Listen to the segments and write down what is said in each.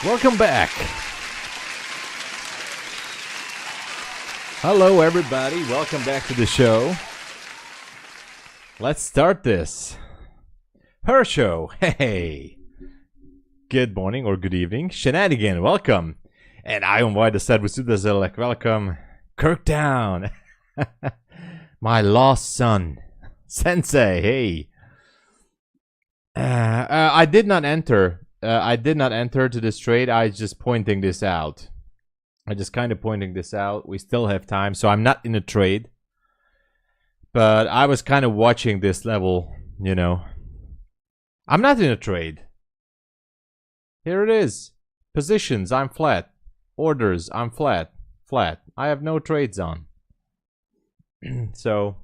Welcome back. Hello, everybody. Welcome back to the show. Let's start this. Her show. Hey. Good morning or good evening. Shenanigan, welcome. And I invite the said with welcome. Kirktown. My lost son. Sensei, hey. I did not enter. I did not enter to this trade. I just pointing this out. I just kind of pointing this out. We still have time, so I'm not in a trade. But I was kind of watching this level, you know. I'm not in a trade. Here it is. Positions, I'm flat. Orders, I'm flat. Flat. I have no trades on. So.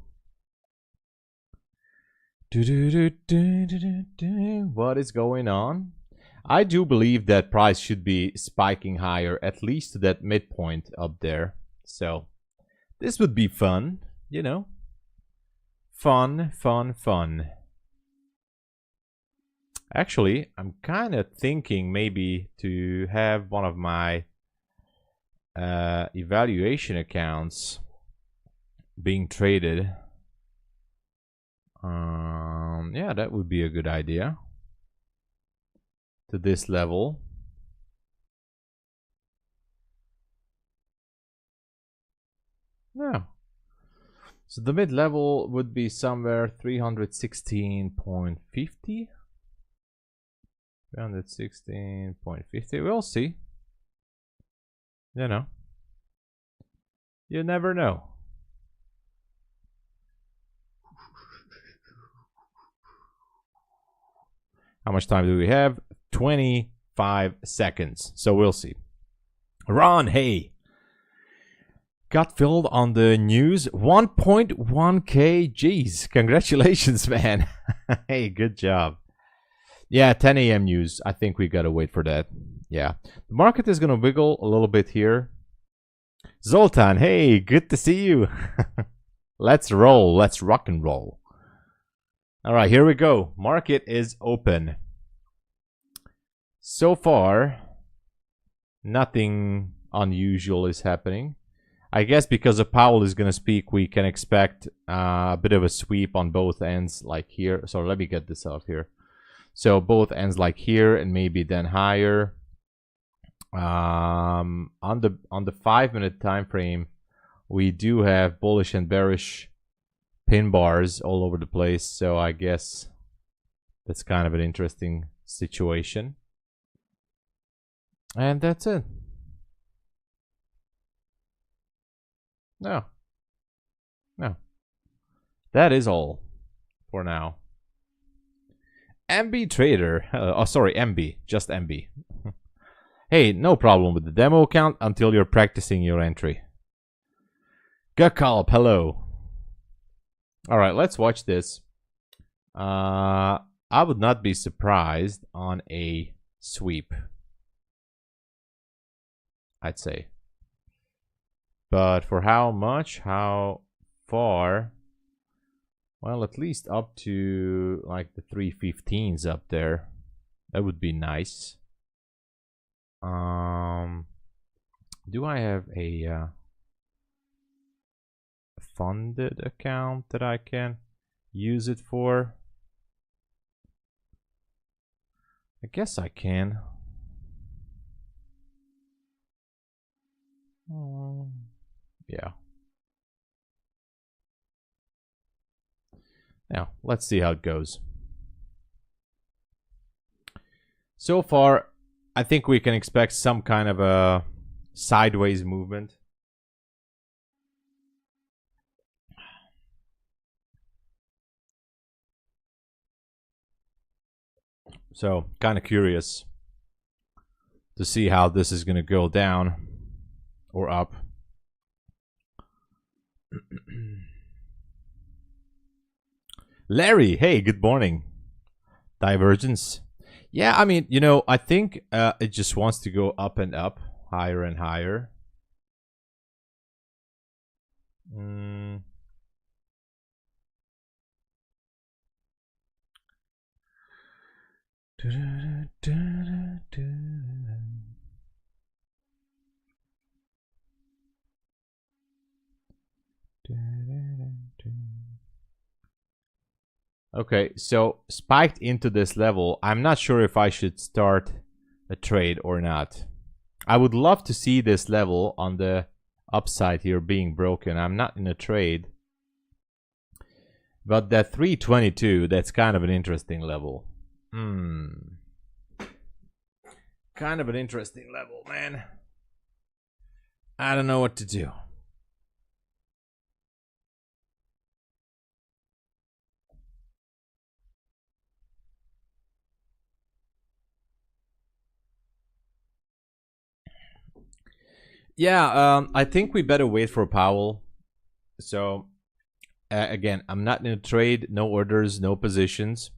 What is going on? I do believe that price should be spiking higher, at least to that midpoint up there. So this would be fun, you know. Fun, fun, fun. Actually, I'm kind of thinking maybe to have one of my evaluation accounts being traded. Yeah, that would be a good idea. To this level. Yeah. So the mid level would be somewhere 316.50. 316.50. We'll see. You know. You never know. How much time do we have? 25 seconds. So we'll see. Ron, hey. Got filled on the news. 1.1k. Jeez. Congratulations, man. Hey, good job. Yeah, 10 a.m. news. I think we gotta wait for that. Yeah. The market is gonna wiggle a little bit here. Zoltan, hey, good to see you. Let's roll. Let's rock and roll. All right, here we go. Market is open. So far, nothing unusual is happening. I guess because of Powell is going to speak, we can expect a bit of a sweep on both ends, like here. So let me get this up here. So both ends like here and maybe then higher. On the 5-minute time frame, we do have bullish and bearish pin bars all over the place, so I guess that's kind of an interesting situation. And that's it. No. That is all for now. MB Trader. Oh, sorry, MB. Just MB. Hey, no problem with the demo account until you're practicing your entry. Gakalp, hello. Alright, let's watch this. I would not be surprised on a sweep, I'd say. But for how much? How far? Well, at least up to like the 315s up there. That would be nice. Do I have a funded account that I can use it for? I guess I can. Yeah. Now, let's see how it goes. So far, I think we can expect some kind of a sideways movement. So, kind of curious to see how this is going to go down or up. Larry, hey, good morning. Divergence. Yeah, I mean, you know, I think it just wants to go up and up, higher and higher. Okay, so spiked into this level. I'm not sure if I should start a trade or not. I would love to see this level on the upside here being broken. I'm not in a trade. But that 322, that's kind of an interesting level. Kind of an interesting level, man. I don't know what to do. Yeah, I think we better wait for Powell. So, again, I'm not in a trade, no orders, no positions.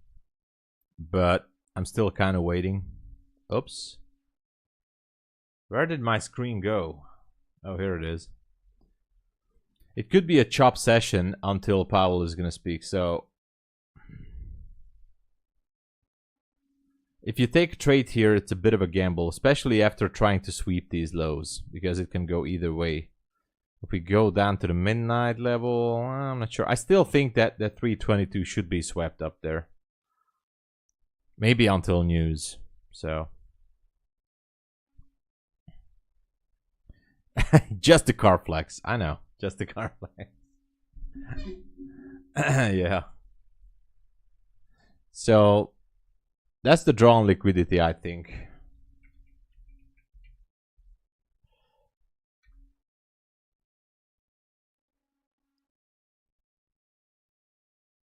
But I'm still kind of waiting. Oops. Where did my screen go? Oh, here it is. It could be a chop session until Powell is going to speak. So, if you take a trade here, it's a bit of a gamble, especially after trying to sweep these lows, because it can go either way. If we go down to the midnight level, I'm not sure. I still think that 322 should be swept up there. Maybe until news. So just the car flex. I know. Just the car flex. Yeah. So that's the draw on liquidity, I think.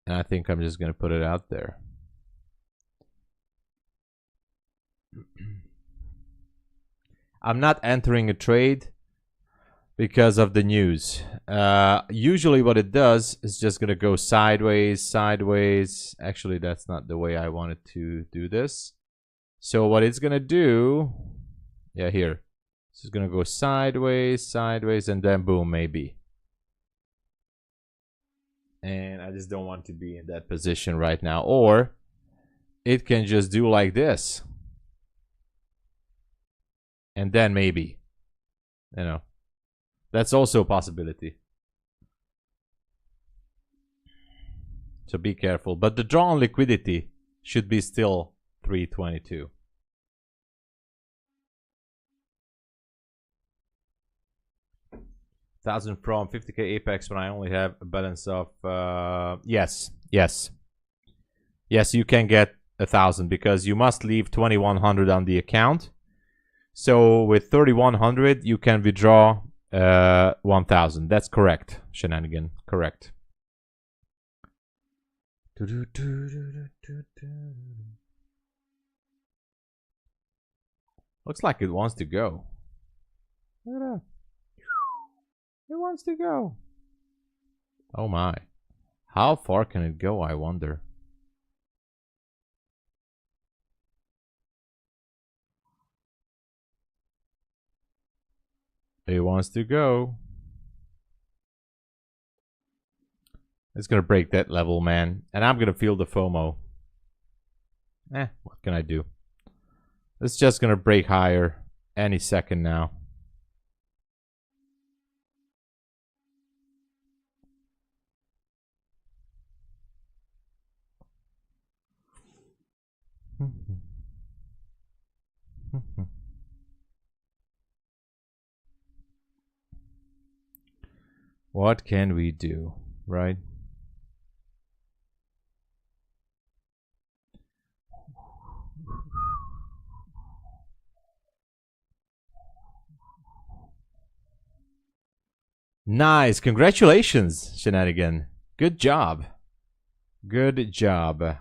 And I think I'm just going to put it out there. I'm not entering a trade because of the news. Usually what it does is just going to go sideways, sideways. Actually, that's not the way I wanted to do this. So what it's going to do, yeah, here. This is going to go sideways, sideways, and then boom, maybe. And I just don't want to be in that position right now. Or it can just do like this. And then maybe, you know, that's also a possibility. So be careful. But the draw on liquidity should be still 322. $1,000 from 50k apex when I only have a balance of yes, you can get 1,000 because you must leave 2,100 on the account. So with 3,100 you can withdraw 1,000. That's correct, Shenanigan. Correct. Looks like it wants to go. Look at that. It wants to go. Oh my. How far can it go, I wonder? It wants to go. It's gonna break that level, man. And I'm gonna feel the FOMO. What can I do? It's just gonna break higher any second now. What can we do, right? Nice. Congratulations, Shenanigan. Good job. Good job.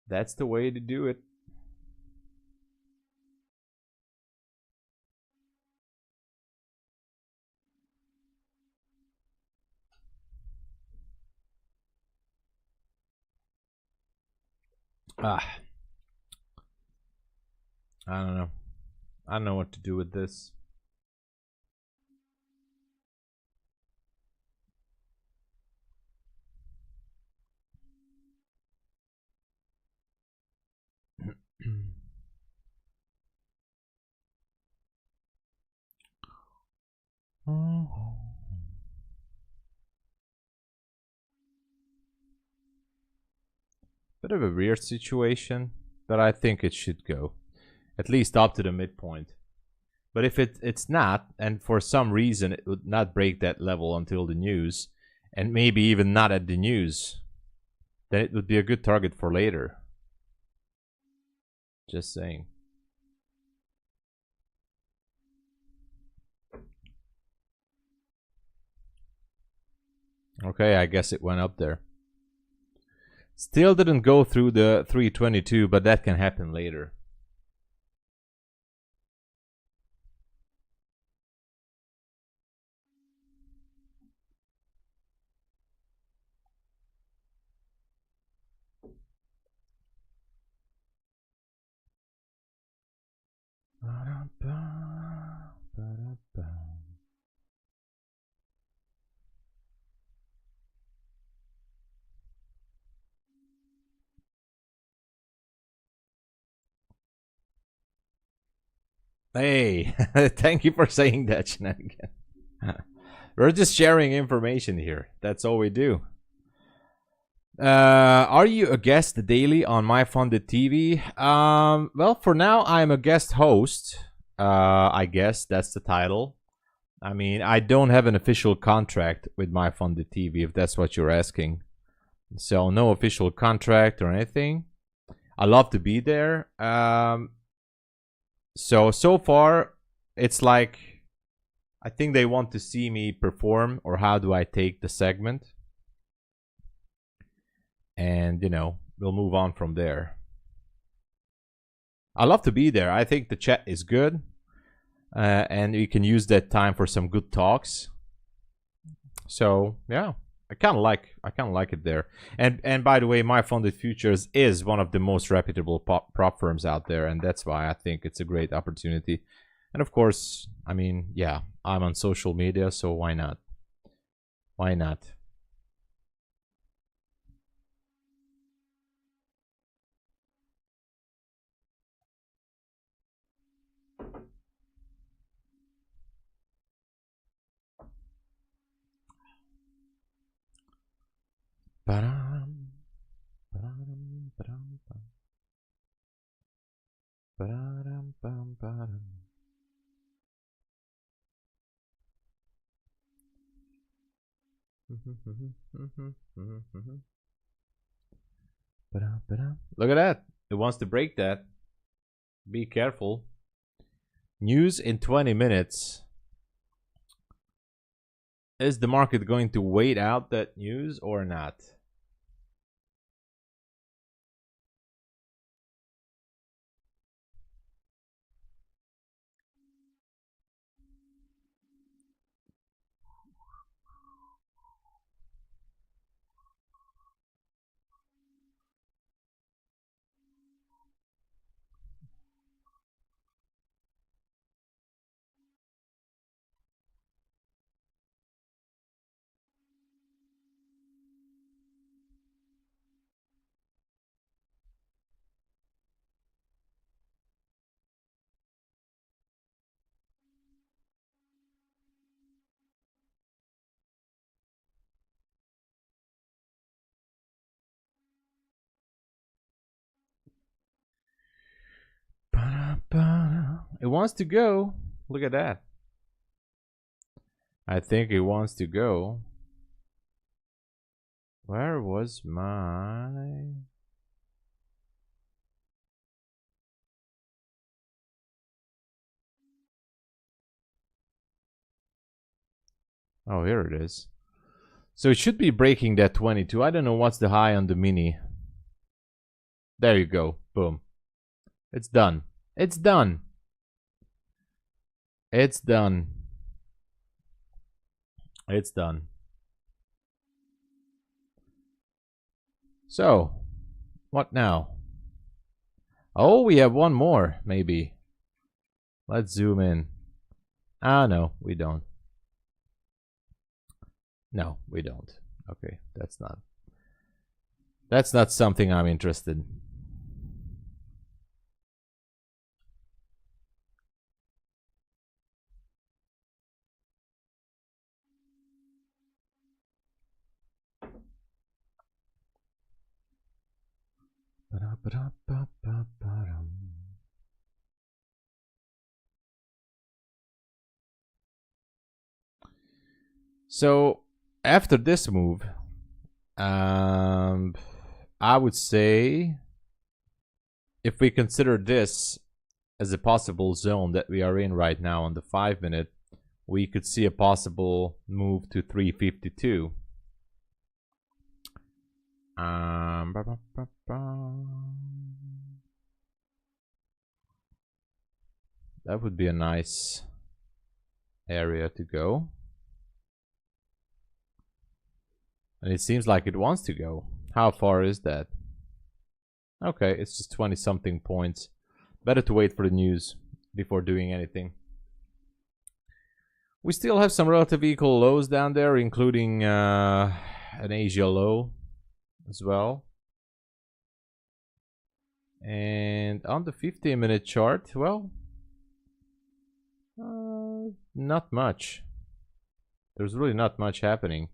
That's the way to do it. I don't know. I don't know what to do with this. Bit of a weird situation, but I think it should go at least up to the midpoint. But if it's not, and for some reason it would not break that level until the news, and maybe even not at the news, then it would be a good target for later. Just saying. Okay, I guess it went up there. Still didn't go through the 322, but that can happen later. Hey, thank you for saying that, Shenanigan. We're just sharing information here. That's all we do. Are you a guest daily on MyFunded TV? Well, for now, I'm a guest host. I guess that's the title. I mean, I don't have an official contract with MyFunded TV, if that's what you're asking. So no official contract or anything. I love to be there. So far, it's like, I think they want to see me perform, or how do I take the segment. And, you know, we'll move on from there. I love to be there. I think the chat is good. And we can use that time for some good talks. So, yeah. I kind of like it there. And by the way, MyFundedFutures is one of the most reputable prop firms out there, and that's why I think it's a great opportunity. And of course, I mean, yeah, I'm on social media, so why not? Why not? Ba-dum, ba-dum, ba-dum, ba-dum, ba-dum, ba-dum. Look at that. It wants to break that. Be careful. News in 20 minutes. Is the market going to wait out that news or not? It wants to go. Look at that. I think it wants to go. Where was my... Oh, here it is. So it should be breaking that 22. I don't know what's the high on the mini. There you go. Boom. It's done. It's done. It's done. It's done. So, what now? Oh, we have one more, maybe. Let's zoom in. Ah, no, we don't. No, we don't. Okay, that's not something I'm interested in. So after this move, I would say if we consider this as a possible zone that we are in right now on the 5-minute, we could see a possible move to 352. That would be a nice area to go. And it seems like it wants to go. How far is that? Okay, it's just 20 something points. Better to wait for the news before doing anything. We still have some relative equal lows down there, including an Asia low as well. And on the 15-minute chart, well, not much. There's really not much happening.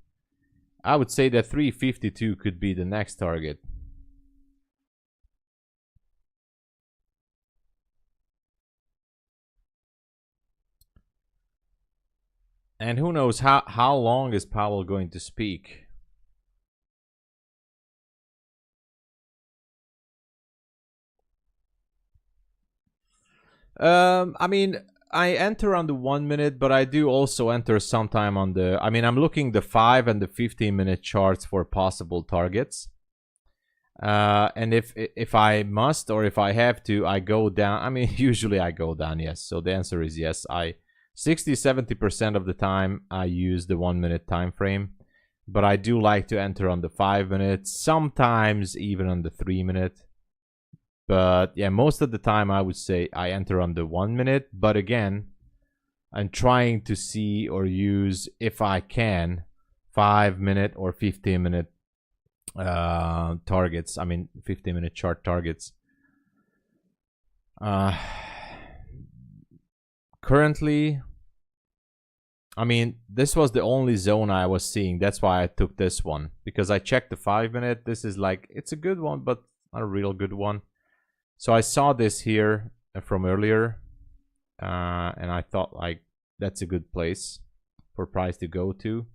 I would say that 352 could be the next target. And who knows how long is Powell going to speak? I mean, I enter on the 1-minute, but I do also enter sometime on the... I mean, I'm looking the 5 and the 15-minute charts for possible targets. And if I must or if I have to, I go down. I mean, usually I go down, yes. So the answer is yes. 60-70% of the time I use the 1-minute time frame, but I do like to enter on the 5-minute, sometimes even on the 3-minute. But yeah, most of the time I would say I enter on the 1-minute. But again, I'm trying to see or use, if I can, 5-minute or 15-minute targets. I mean, 15-minute chart targets. Currently, I mean, this was the only zone I was seeing. That's why I took this one, because I checked the 5-minute. This is like, it's a good one, but not a real good one. So I saw this here from earlier, and I thought like that's a good place for price to go to.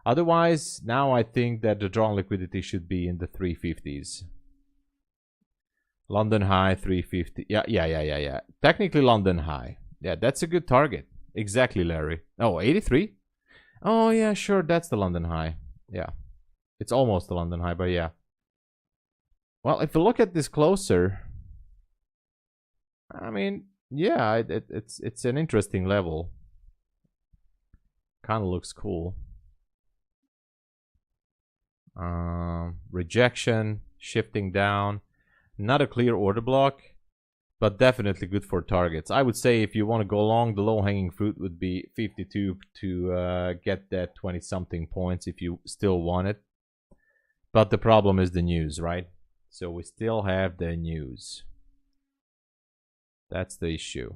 Otherwise, now I think that the drawn liquidity should be in the 350s. London high 350. Yeah. Technically London high. Yeah, that's a good target. Exactly, Larry. Oh, 83? Oh yeah, sure, that's the London high. Yeah. It's almost the London high, but yeah. Well, if you look at this closer, I mean, yeah, it's an interesting level. Kind of looks cool. Rejection, shifting down. Not a clear order block, but definitely good for targets. I would say if you want to go long, the low-hanging fruit would be 52 to get that 20-something points if you still want it. But the problem is the news, right? So we still have the news. That's the issue.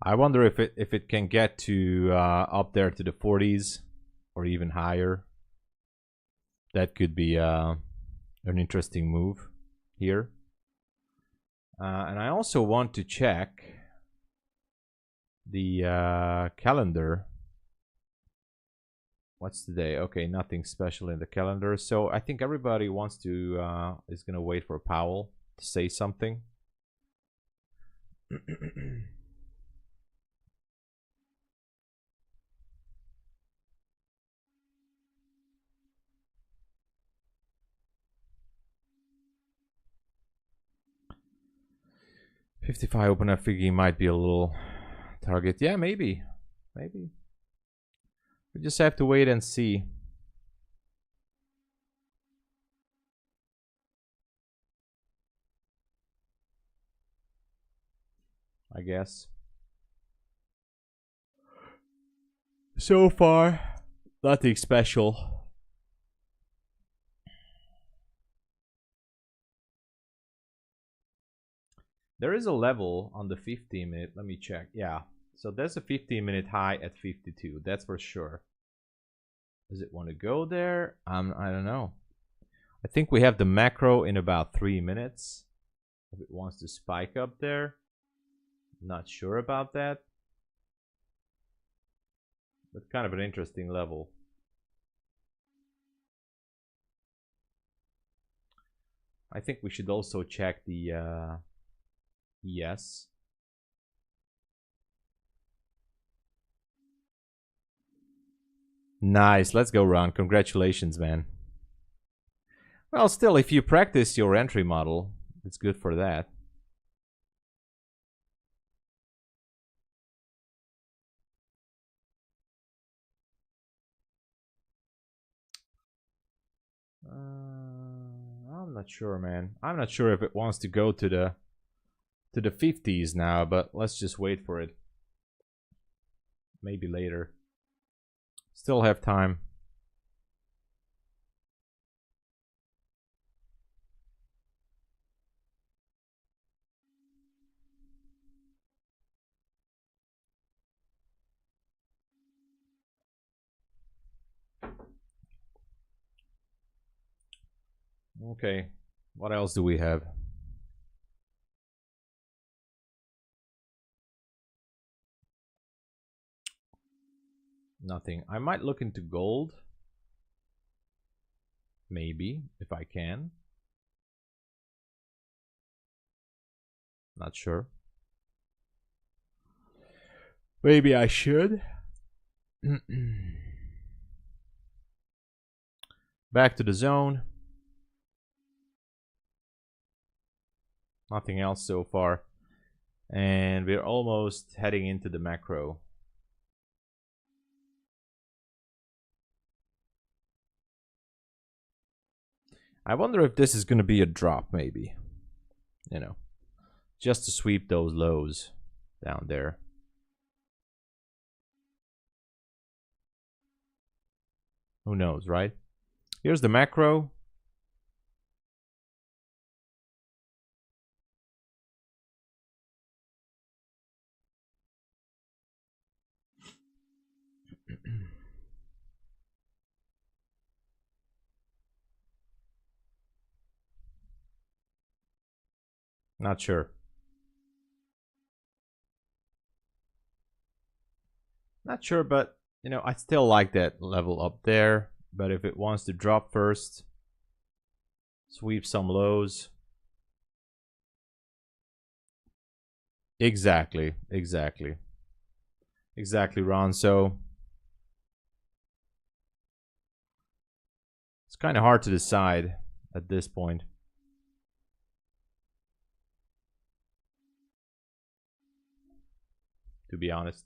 I wonder if it can get to up there to the 40s or even higher. That could be an interesting move here. And I also want to check the calendar. What's today? Okay, nothing special in the calendar. So I think everybody wants to is gonna wait for Powell to say something. $55 open FEG might be a little target. Yeah, maybe. We just have to wait and see. I guess. So far, nothing special. There is a level on the 15-minute. Let me check. Yeah. So there's a 15-minute high at 52. That's for sure. Does it want to go there? I don't know. I think we have the macro in about 3 minutes. If it wants to spike up there. Not sure about that. But kind of an interesting level. I think we should also check the ES. Nice. Let's go, Ron. Congratulations, man. Well, still, if you practice your entry model, it's good for that. I'm not sure, man. I'm not sure if it wants to go to the 50s now, but let's just wait for it. Maybe later. Still have time. Okay, what else do we have? Nothing. I might look into gold. Maybe, if I can. Not sure. Maybe I should. Back to the zone. Nothing else so far. And we're almost heading into the macro. I wonder if this is going to be a drop, maybe. You know, just to sweep those lows down there. Who knows, right? Here's the macro. Not sure. Not sure, but you know, I still like that level up there. But if it wants to drop first, sweep some lows. Exactly, Ron. So it's kind of hard to decide at this point. To be honest.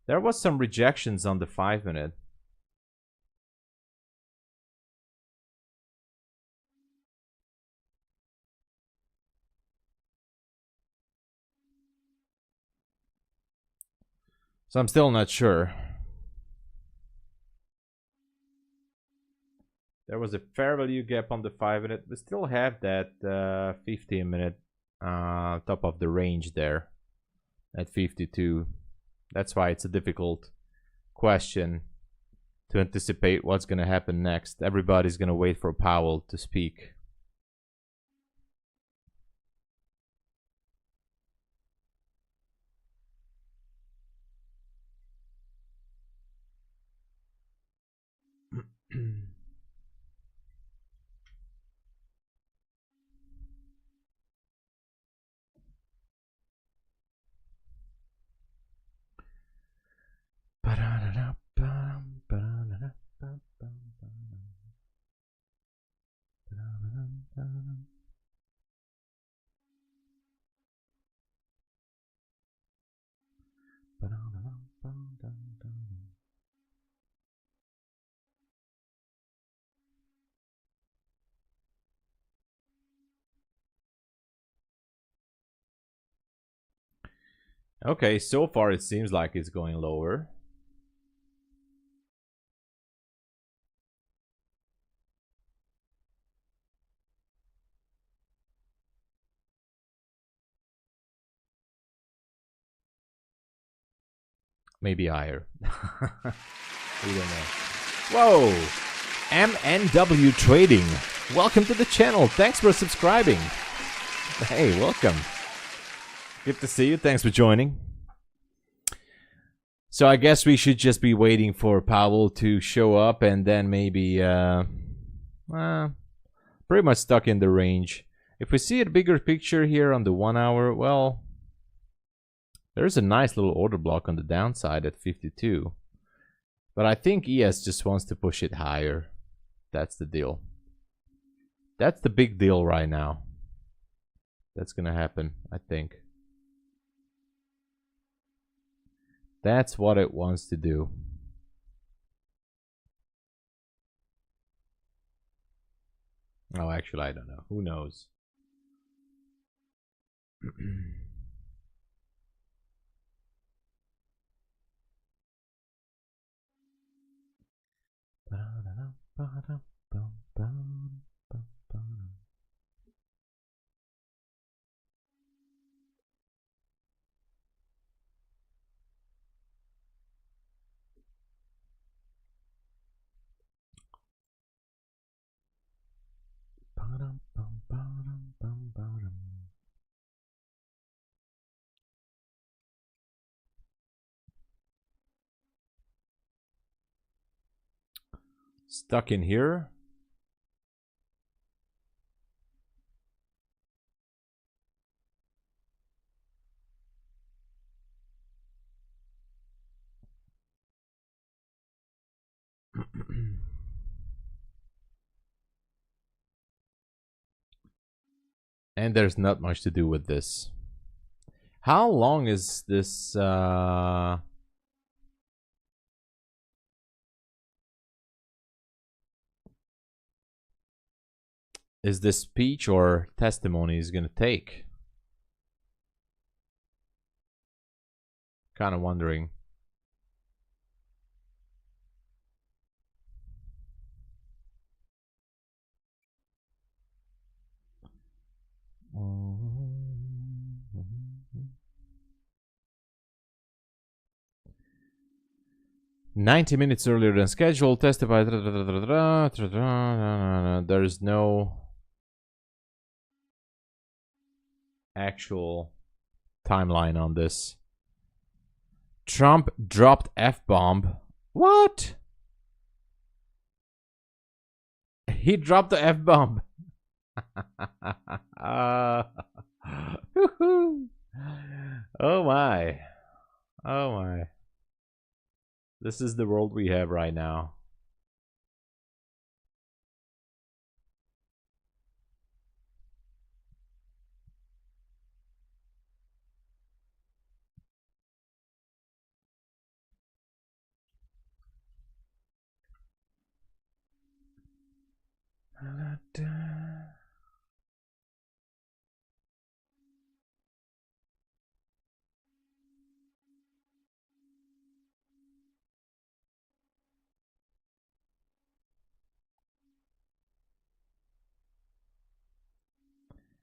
There was some rejections on the 5-minute. So I'm still not sure. There was a fair value gap on the 5-minute. We still have that 15-minute top of the range there at 52. That's why it's a difficult question to anticipate what's going to happen next. Everybody's going to wait for Powell to speak. Okay, so far it seems like it's going lower. Maybe higher. We don't know. Whoa! MNW Trading. Welcome to the channel. Thanks for subscribing. Hey, welcome. Good to see you. Thanks for joining. So I guess we should just be waiting for Powell to show up and then maybe pretty much stuck in the range. If we see a bigger picture here on the 1 hour, well, there's a nice little order block on the downside at 52. But I think ES just wants to push it higher. That's the deal. That's the big deal right now. That's gonna happen, I think. That's what it wants to do. Oh, actually, I don't know. Who knows? Stuck in here. And there's not much to do with this. How long is this speech or testimony is gonna take? Kind of wondering. Mm-hmm. 90 minutes earlier than scheduled. Testified. There's no actual timeline on this. Trump dropped F-bomb. What? He dropped the F-bomb. Oh my. Oh my. This is the world we have right now.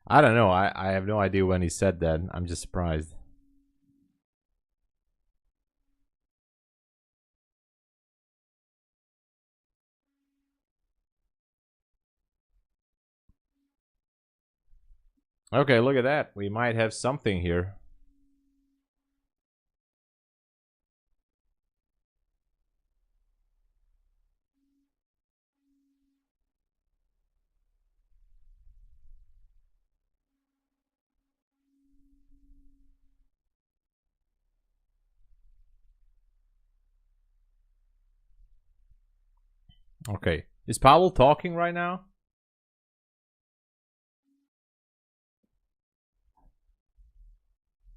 I don't know. I have no idea when he said that. I'm just surprised. Okay, look at that. We might have something here. Okay. Is Powell talking right now?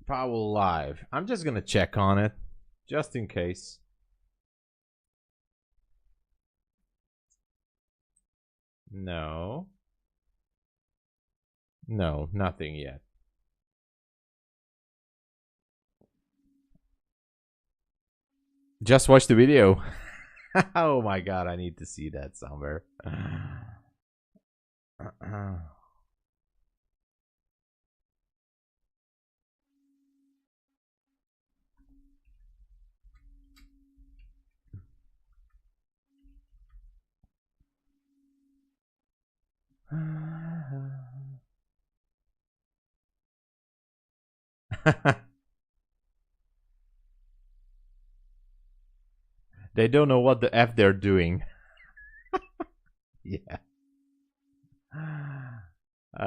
Powell live. I'm just gonna check on it, just in case. No. No, nothing yet. Just watch the video. Oh my god, I need to see that somewhere. They don't know what the F they're doing. Yeah.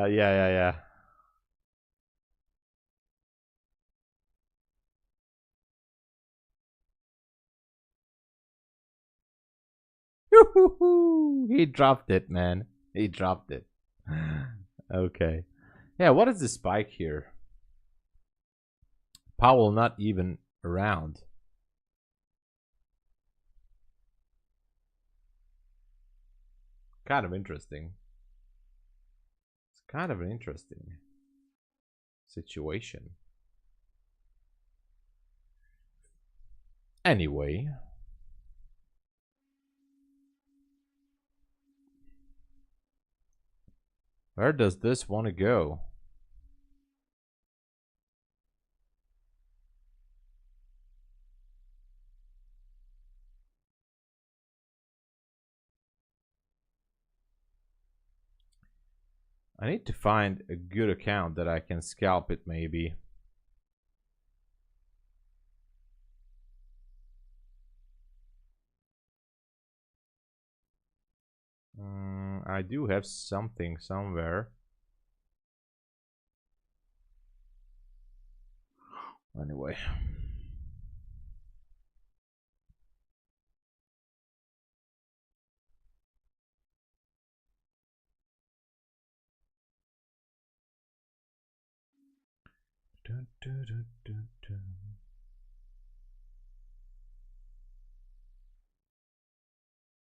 Yeah. He dropped it, man. He dropped it. Okay. Yeah, what is the spike here? Powell not even around. Kind of interesting. It's kind of an interesting situation. Anyway. Where does this want to go? I need to find a good account that I can scalp it maybe. I do have something somewhere. Anyway.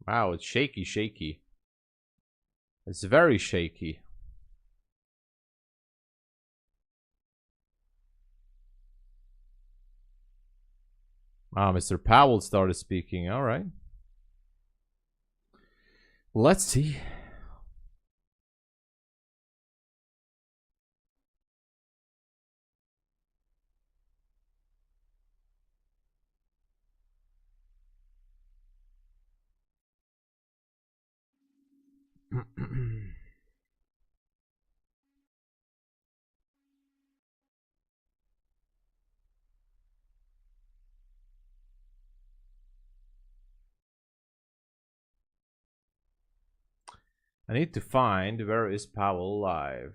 Wow, it's shaky. It's very shaky. Ah, Mr. Powell started speaking. All right. Let's see. I need to find where is Powell live.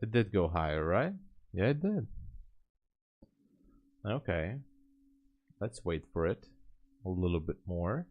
It did go higher, right? Yeah, it did. Okay. Let's wait for it a little bit more.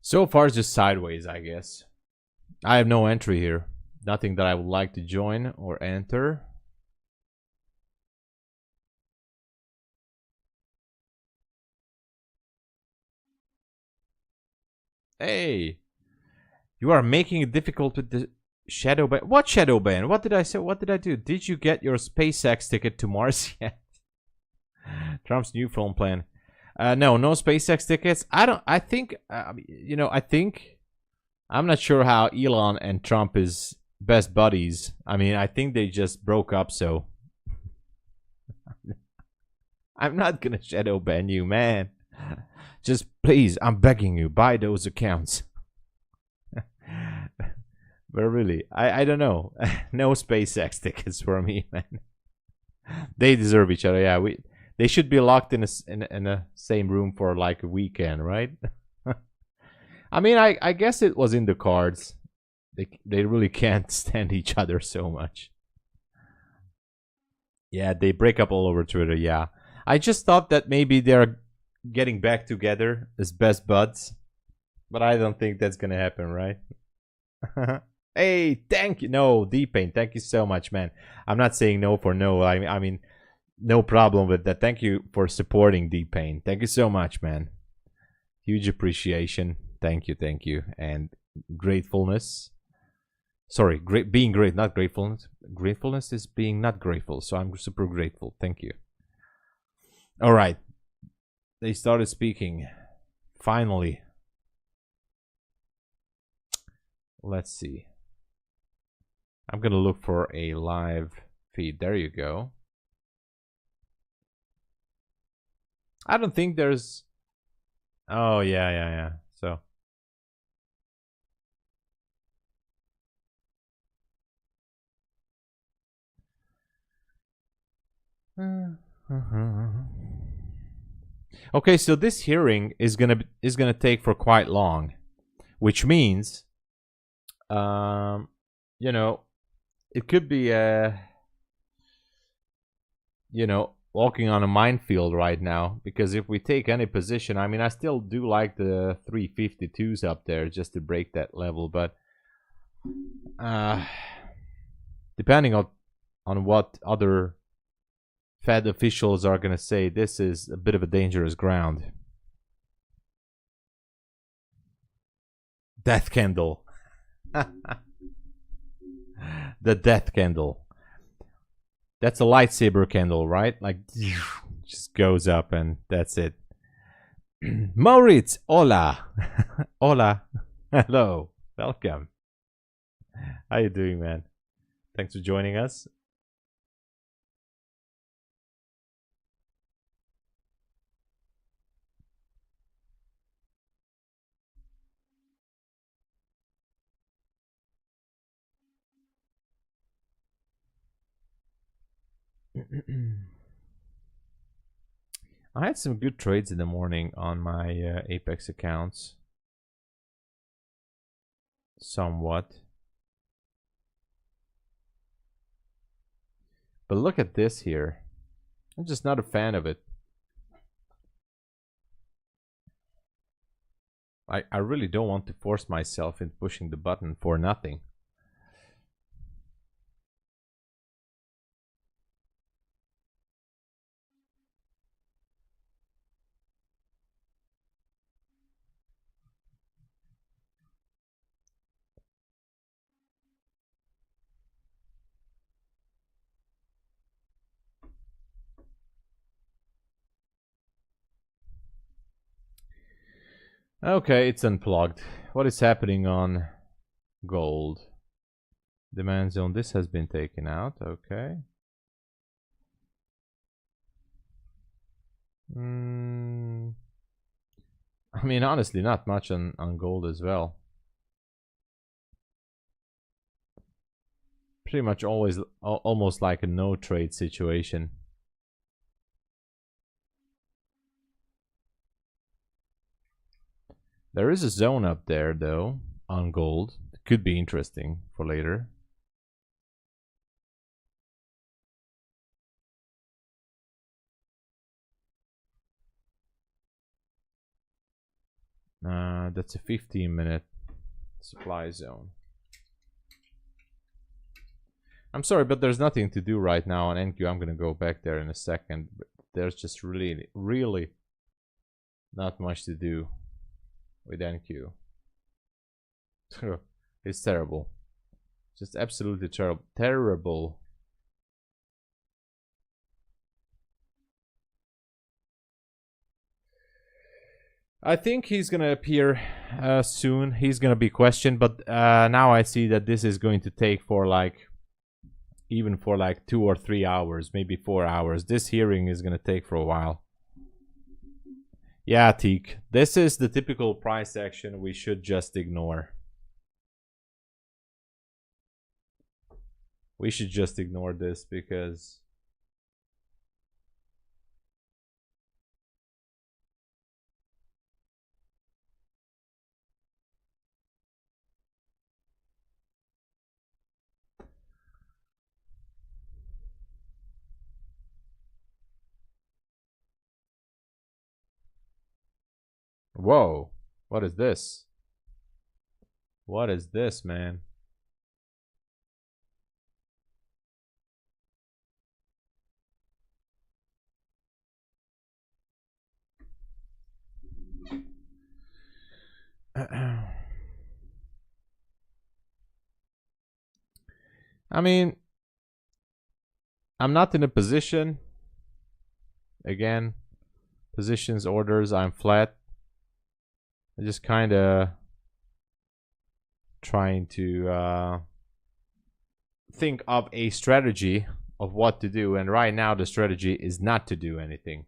So far, it's just sideways, I guess. I have no entry here. Nothing that I would like to join or enter. Hey, you are making it difficult with the shadow ban. What shadow ban? What did I say? What did I do? Did you get your SpaceX ticket to Mars yet? Trump's new phone plan. No, no SpaceX tickets. I think, you know, I'm not sure how Elon and Trump is best buddies. I mean, I think they just broke up, so I'm not gonna shadow ban you, man. Just please, I'm begging you, buy those accounts. But really, I don't know. No SpaceX tickets for me, man. They deserve each other. Yeah, they should be locked in a same room for like a weekend, right? I mean, I guess it was in the cards. They really can't stand each other so much. Yeah, they break up all over Twitter. Yeah, I just thought that maybe they're getting back together as best buds, but I don't think that's gonna happen, right? Hey, thank you. No, D-Pain, thank you so much, man. I'm not saying no for no. I mean, no problem with that. Thank you for supporting D-Pain. Thank you so much, man. Huge appreciation. Thank you. And gratefulness. Sorry, being great, not gratefulness. Gratefulness is being not grateful. So I'm super grateful. Thank you. All right. They started speaking. Finally. Let's see. I'm going to look for a live feed. There you go. I don't think there's... Oh, yeah. So... Okay, so this hearing is gonna take for quite long, which means, you know, it could be you know, walking on a minefield right now, because if we take any position, I mean, I still do like the 352s up there just to break that level, but depending on what other Fed officials are going to say, this is a bit of a dangerous ground. Death candle. The death candle. That's a lightsaber candle, right? Like, just goes up and that's it. Moritz, hola. Hola. Hello. Welcome. How you doing, man? Thanks for joining us. I had some good trades in the morning on my Apex accounts. Somewhat. But look at this here. I'm just not a fan of it. I really don't want to force myself into pushing the button for nothing. Okay, it's unplugged. What is happening on gold? Demand zone. This has been taken out. Okay. I mean, honestly, not much on gold as well. Pretty much always almost like a no trade situation. There is a zone up there though on gold. It could be interesting for later. That's a 15-minute supply zone. I'm sorry, but there's nothing to do right now on NQ. I'm gonna go back there in a second. But there's just really not much to do with NQ. It's terrible. Just absolutely terrible. I think he's gonna appear soon. He's gonna be questioned, but now I see that this is going to take for like, even for like 2 or 3 hours, maybe 4 hours. This hearing is gonna take for a while. Yeah, Teak. This is the typical price action we should just ignore. We should just ignore this because... Whoa. What is this? What is this, man? I mean, I'm not in a position. Again, positions, orders, I'm flat. I just kind of trying to think of a strategy of what to do, and right now the strategy is not to do anything.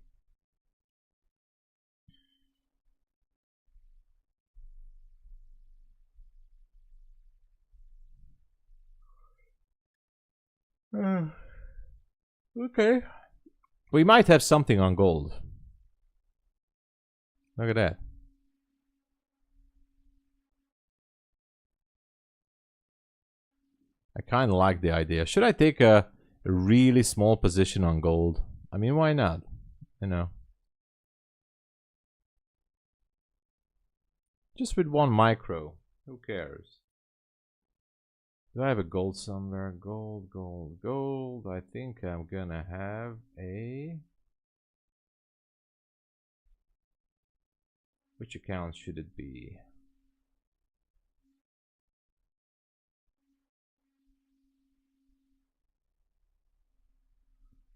Okay. We might have something on gold. Look at that. I kind of like the idea. Should I take a really small position on gold? I mean, why not? You know. Just with one micro. Who cares? Do I have a gold somewhere? Gold, gold, gold. I think I'm gonna have a... Which account should it be?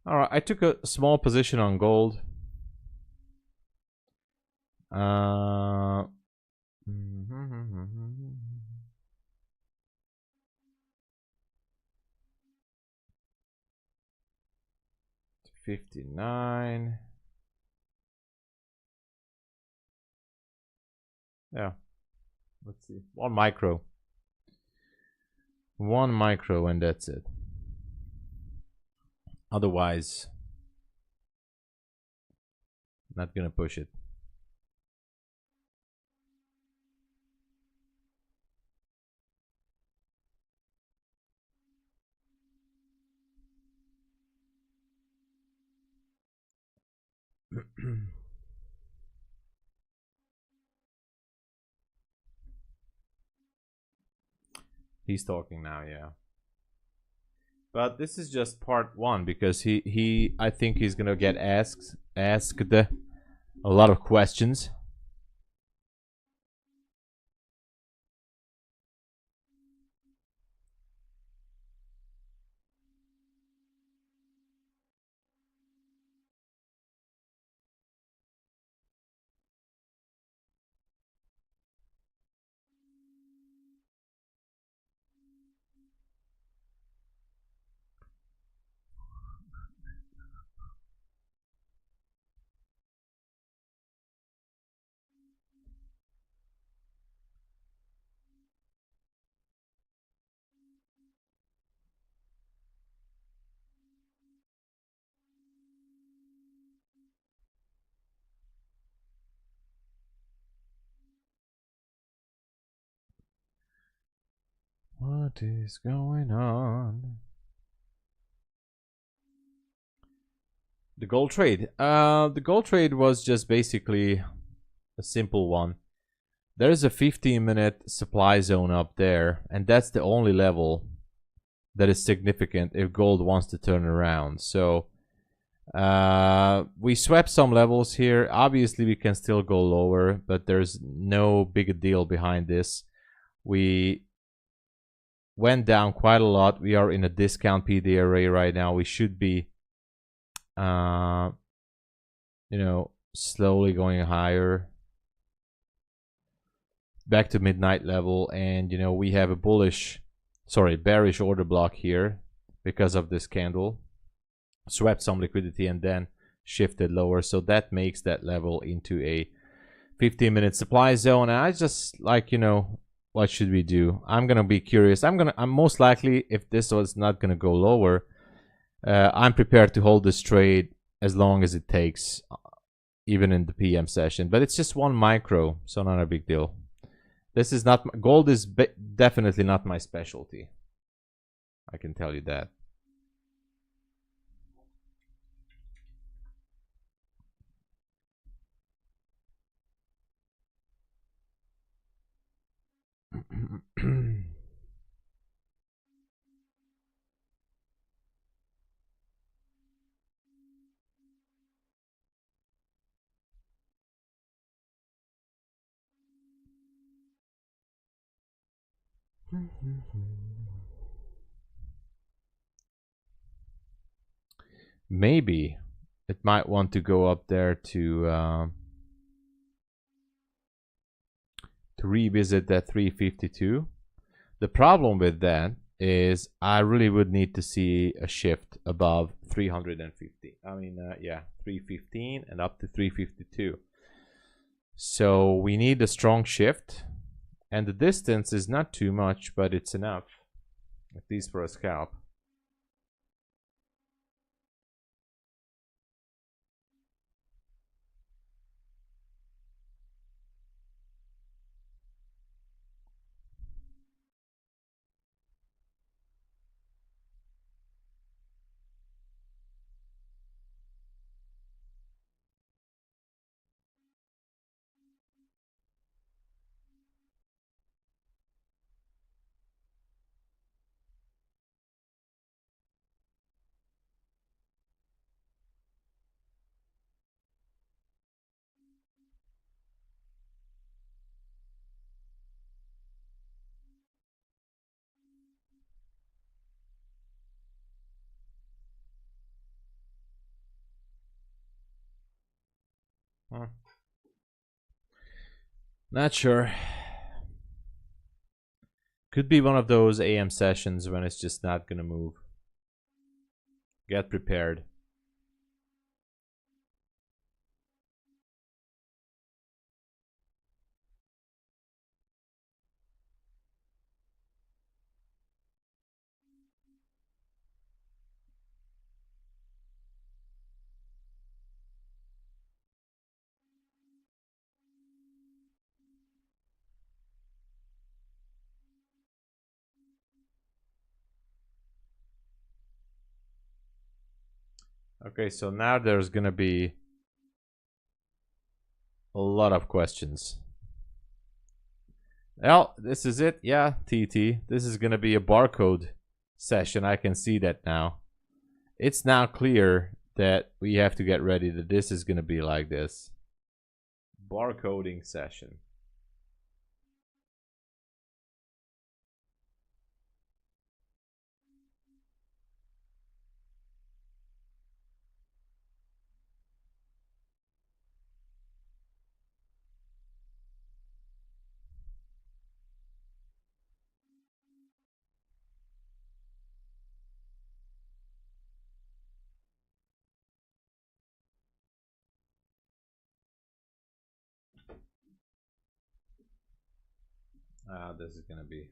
Alright, I took a small position on gold. 59. Yeah. Let's see. One micro. One micro and that's it. Otherwise, not gonna push it. He's talking now, yeah. But this is just part one because I think he's gonna get asked a lot of questions. What is going on? The gold trade. The gold trade was just basically a simple one. There's a 15-minute supply zone up there, and that's the only level that is significant if gold wants to turn around. So we swept some levels here. Obviously, we can still go lower, but there's no big deal behind this. We went down quite a lot. We are in a discount PD array right now. We should be, you know, slowly going higher. back to midnight level, and you know, we have a bearish order block here because of this candle. Swept some liquidity and then shifted lower, so that makes that level into a 15-minute supply zone. And I just like, you know, what should we do? I'm gonna be curious. I'm most likely, if this was not gonna go lower, I'm prepared to hold this trade as long as it takes, even in the PM session. But it's just 1 micro, so not a big deal. This is not, gold is definitely not my specialty, I can tell you that. Maybe it might want to go up there to revisit that 352. The problem with that is I really would need to see a shift above 350. I mean, yeah, 315 and up to 352. So we need a strong shift, and the distance is not too much, but it's enough, at least for a scalp. Not sure. Could be one of those AM sessions when it's just not gonna move. Get prepared. Okay, so now there's gonna be a lot of questions. Well, this is it. Yeah, TT. This is gonna be a barcode session. I can see that now. It's now clear that we have to get ready that this is gonna be like this. Barcoding session. This is gonna be.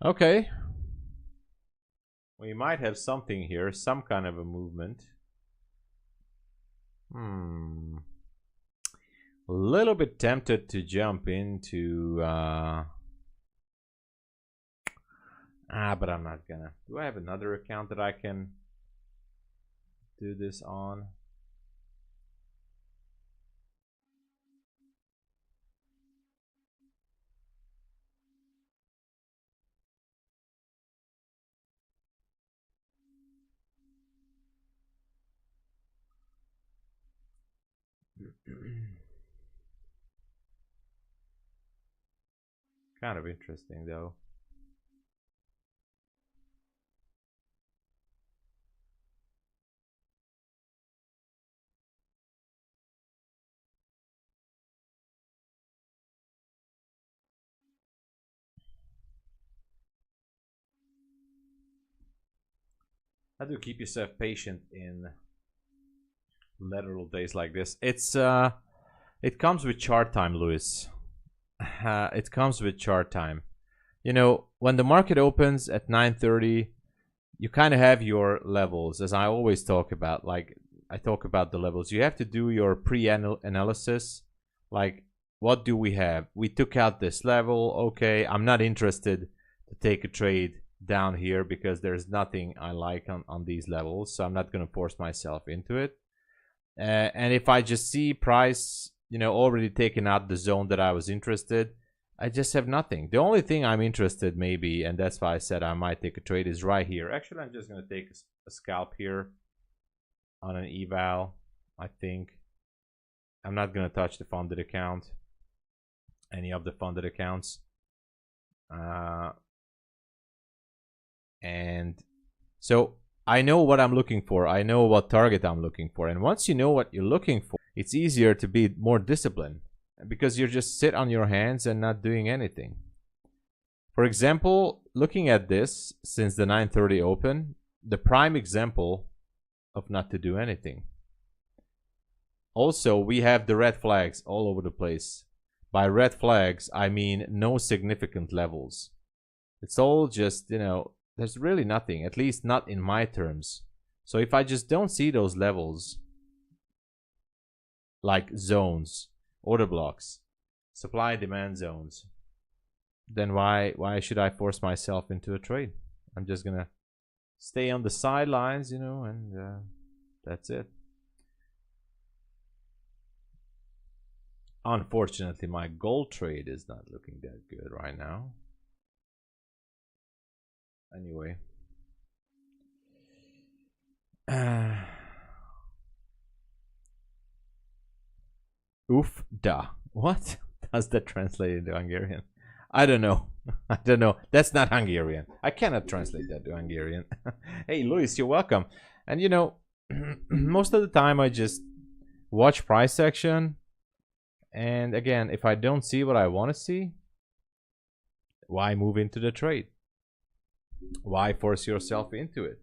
Okay. We might have something here, some kind of a movement. A little bit tempted to jump into but I'm not gonna. Do I have another account that I can do this on? Kind of interesting though. How do you keep yourself patient in lateral days like this? It comes with chart time, Luis. It comes with chart time. You know, when the market opens at 9:30, you kind of have your levels, as I always talk about. Like, I talk about the levels. You have to do your pre-analysis. Like, what do we have? We took out this level. Okay, I'm not interested to take a trade down here because there's nothing I like on these levels. So I'm not going to force myself into it. And if I just see price, you know, already taken out the zone that I was interested, I just have nothing. The only thing I'm interested maybe, and that's why I said I might take a trade, is right here. Actually, I'm just going to take a scalp here on an eval, I think. I'm not going to touch the funded account, any of the funded accounts. And so I know what I'm looking for. I know what target I'm looking for. And once you know what you're looking for, it's easier to be more disciplined because you just sit on your hands and not doing anything. For example, looking at this since the 9:30 open, the prime example of not to do anything. Also, we have the red flags all over the place. By red flags, I mean no significant levels. It's all just, you know, there's really nothing, at least not in my terms. So if I just don't see those levels, like zones, order blocks, supply demand zones, then why should I force myself into a trade? I'm just gonna stay on the sidelines, you know, and that's it. Unfortunately, my gold trade is not looking that good right now. Anyway. Oof da. What does that translate into Hungarian? I don't know. I don't know. That's not Hungarian. I cannot translate that to Hungarian. Hey, Luis, you're welcome. And you know, most of the time I just watch price action. And again, if I don't see what I want to see, why move into the trade? Why force yourself into it?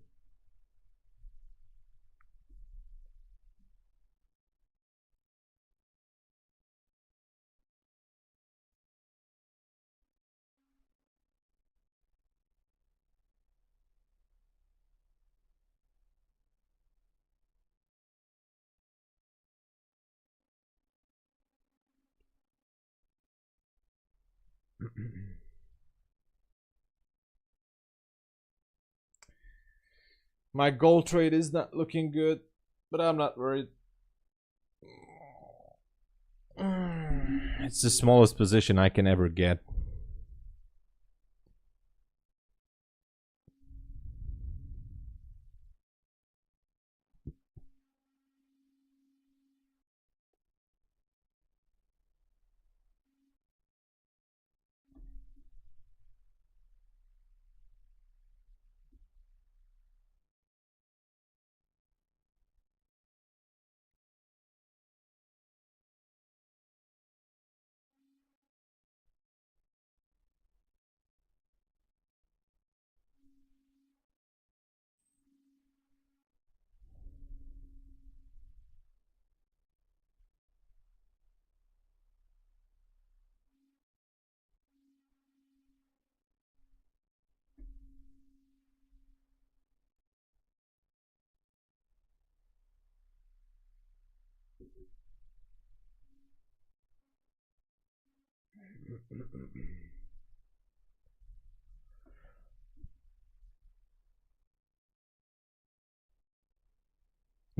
My gold trade is not looking good, but I'm not worried. It's the smallest position I can ever get.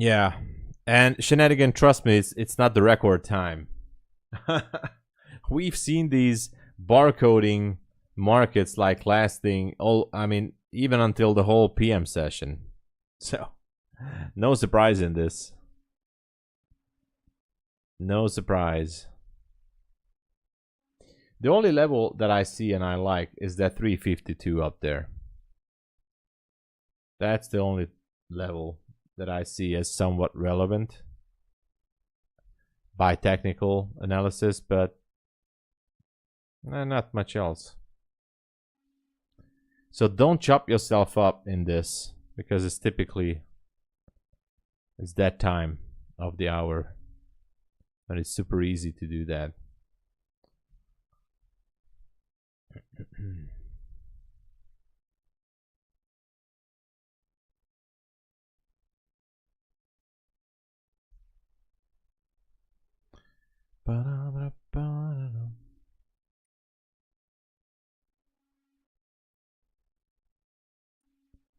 Yeah, and shenanigan, trust me, it's not the record time. We've seen these barcoding markets like lasting all, I mean, even until the whole PM session. So, no surprise in this. No surprise. The only level that I see and I like is that 352 up there. That's the only level that I see as somewhat relevant by technical analysis, but not much else. So don't chop yourself up in this, because it's typically that time of the hour and it's super easy to do that.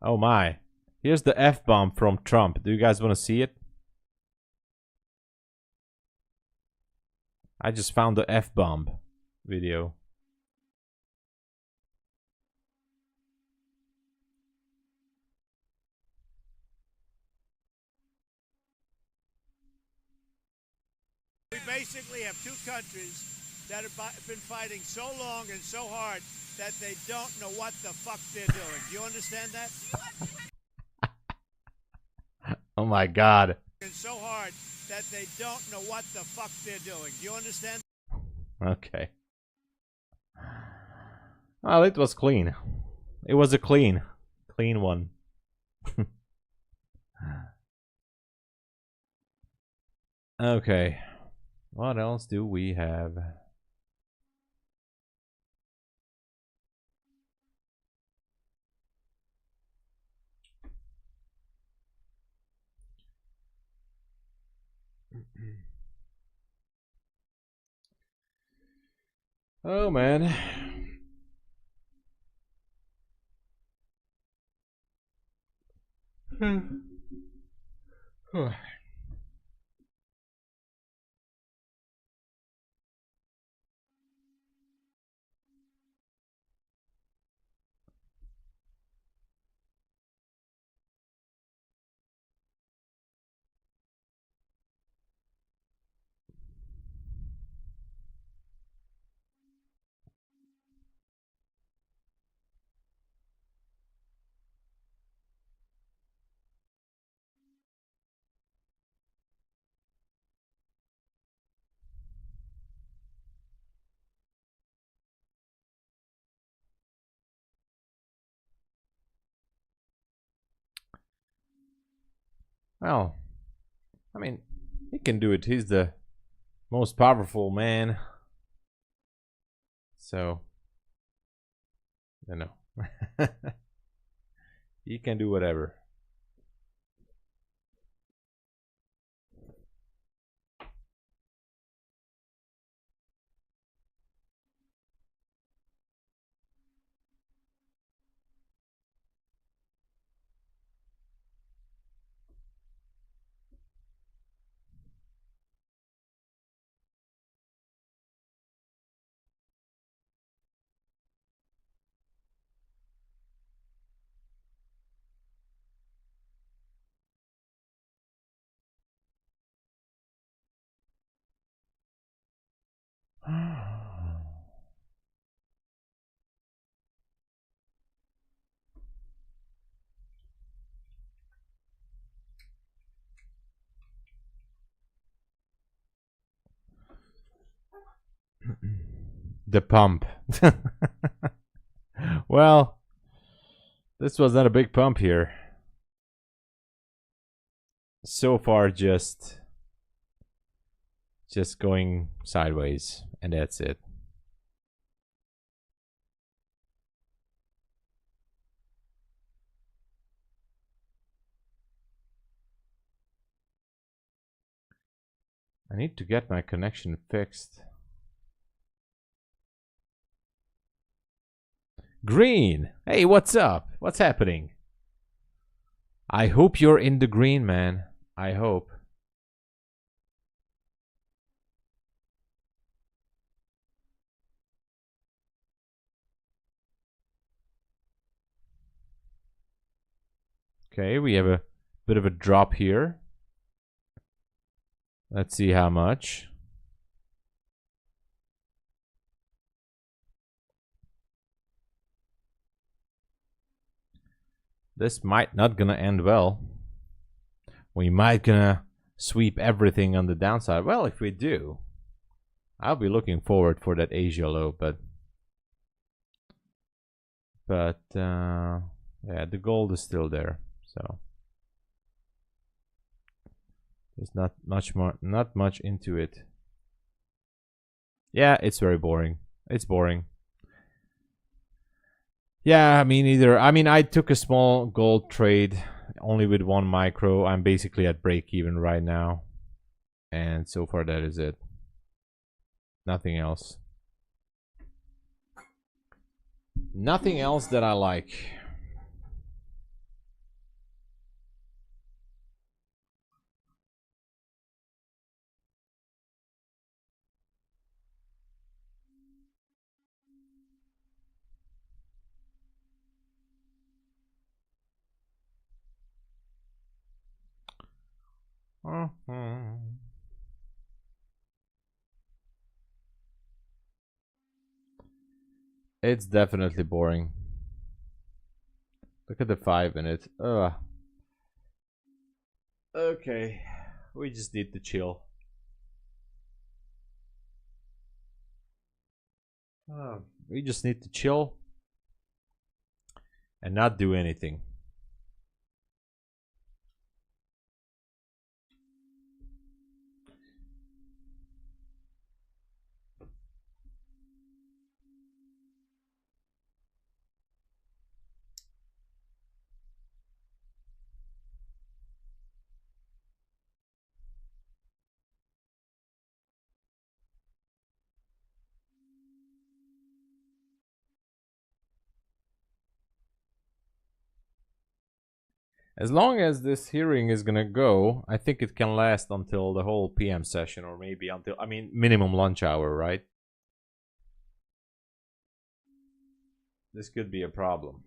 Oh my. Here's the F-bomb from Trump. Do you guys want to see it? I just found the F-bomb video. We basically have two countries that have been fighting so long and so hard that they don't know what the fuck they're doing. Do you understand that? Oh my God. So hard that they don't know what the fuck they're doing. Do you understand? Okay. Well, it was clean. It was a clean one. Okay. What else do we have? Oh man. Well, I mean, he can do it. He's the most powerful man. So, you know, he can do whatever. The pump. Well, this was not a big pump here. So far, just going sideways, and that's it. I need to get my connection fixed. Green! Hey, what's up? What's happening? I hope you're in the green, man. I hope. Okay, we have a bit of a drop here. Let's see how much. This might not gonna end well. We might gonna sweep everything on the downside. Well, if we do, I'll be looking forward for that Asia low, but yeah, the gold is still there, so there's not much into it. Yeah, it's very boring. It's boring. Yeah, me neither. I mean, I took a small gold trade only with 1 micro. I'm basically at break even right now, and so far that is it. Nothing else. Nothing else that I like. It's definitely boring. Look at the 5 in it. Ugh. Okay, we just need to chill. We just need to chill and not do anything. As long as this hearing is gonna go, I think it can last until the whole PM session, or maybe until, I mean, minimum lunch hour, right? This could be a problem.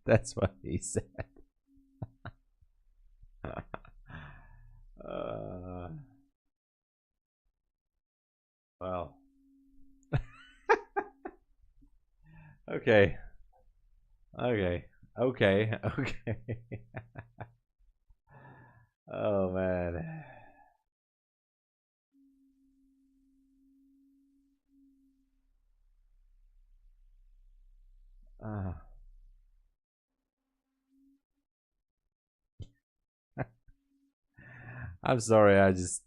That's what he said. Well. Okay. Okay. Okay. Okay. Oh, man. I'm sorry, I just...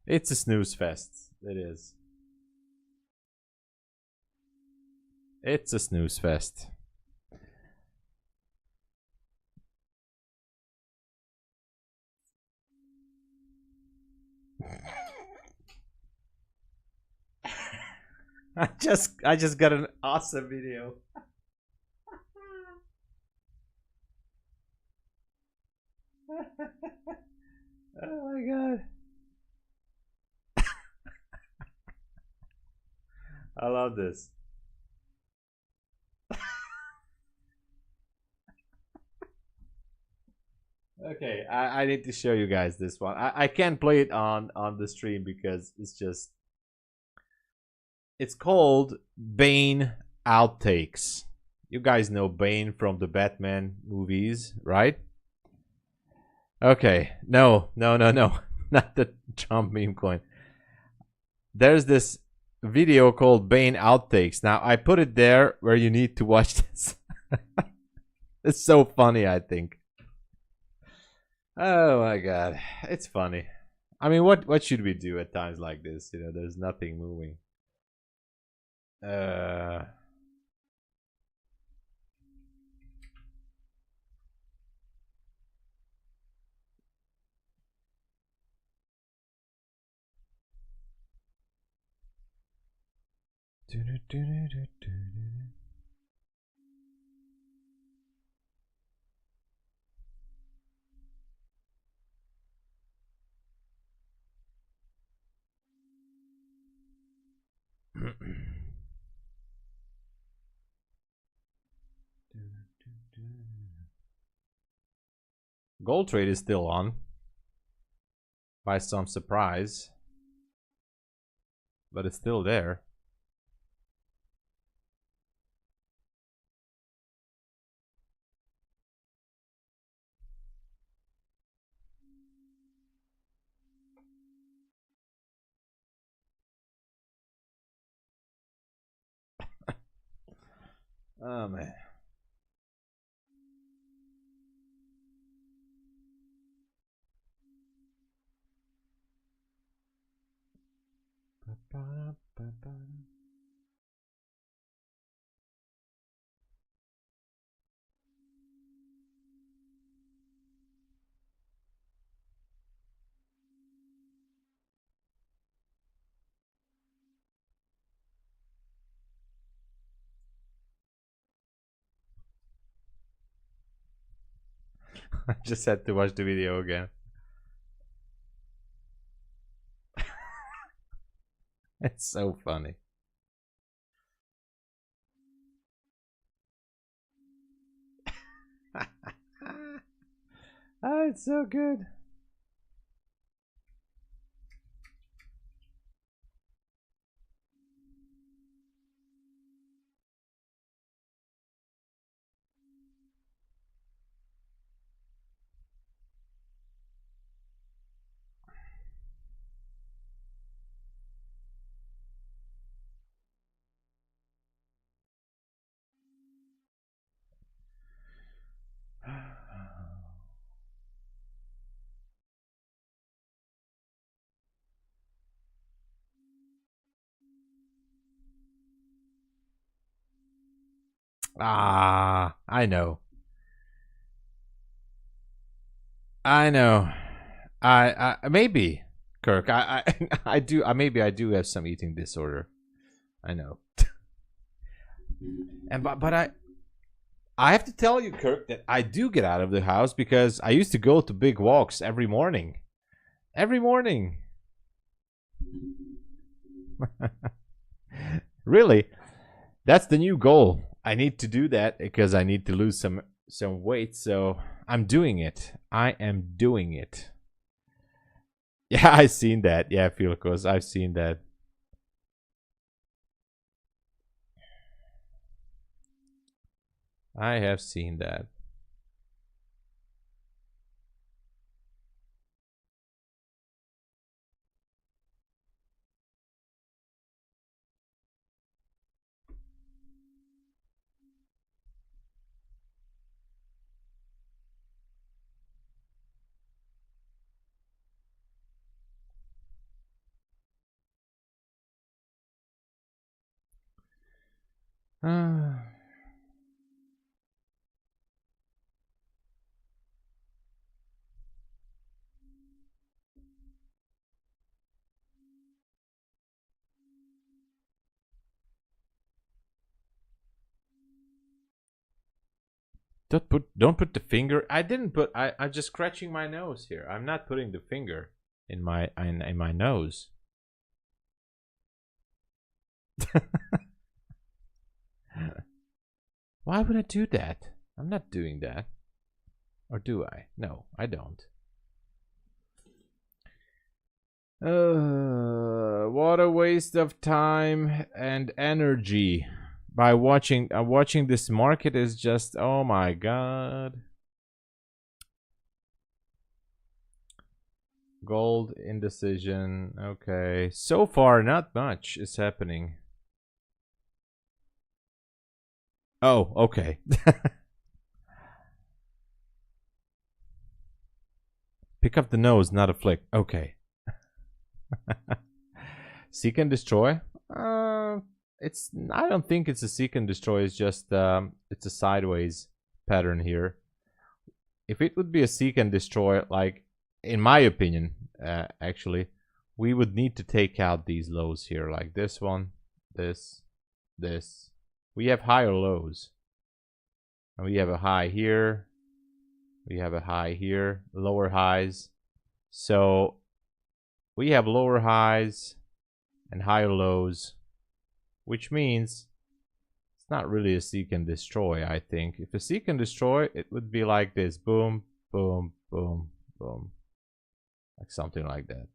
It's a snooze fest. It is. It's a snooze fest. I just got an awesome video. Oh my god. I love this. I need to show you guys this one. I can't play it on the stream because it's just. It's called Bane Outtakes. You guys know Bane from the Batman movies, right? Okay. No. Not the Trump meme coin. There's this video called Bane Outtakes. Now, I put it there where you need to watch this. It's so funny, I think. Oh my god. It's funny. I mean, what should we do at times like this? You know, there's nothing moving. Gold trade is still on by some surprise, but it's still there. Oh man. I just had to watch the video again. It's so funny. Oh, it's so good. Ah, I know. I maybe Kirk. I do. Maybe I do have some eating disorder. I know. And but I have to tell you, Kirk, that I do get out of the house because I used to go to big walks every morning. Every morning. Really, that's the new goal. I need to do that because I need to lose some weight. So I'm doing it. I am doing it. Yeah, I've seen that. Yeah, Philcos, I've seen that. I have seen that. Don't put the finger. I didn't put. I'm just scratching my nose here. I'm not putting the finger in my nose. Why would I do that? I'm not doing that. Or do I? No, I don't. What a waste of time and energy by watching this market is just, oh my god. Gold indecision. Okay, so far not much is happening. Oh, okay. Pick up the nose, not a flick. Okay. Seek and destroy. It's. I don't think it's a seek and destroy. It's just it's a sideways pattern here. If it would be a seek and destroy, like in my opinion, actually, we would need to take out these lows here, like this one, this. We have higher lows, and we have a high here. We have a high here, lower highs. So we have lower highs and higher lows, which means it's not really a seek and destroy. I think if a seek and destroy, it would be like this: boom, boom, boom, boom, like something like that.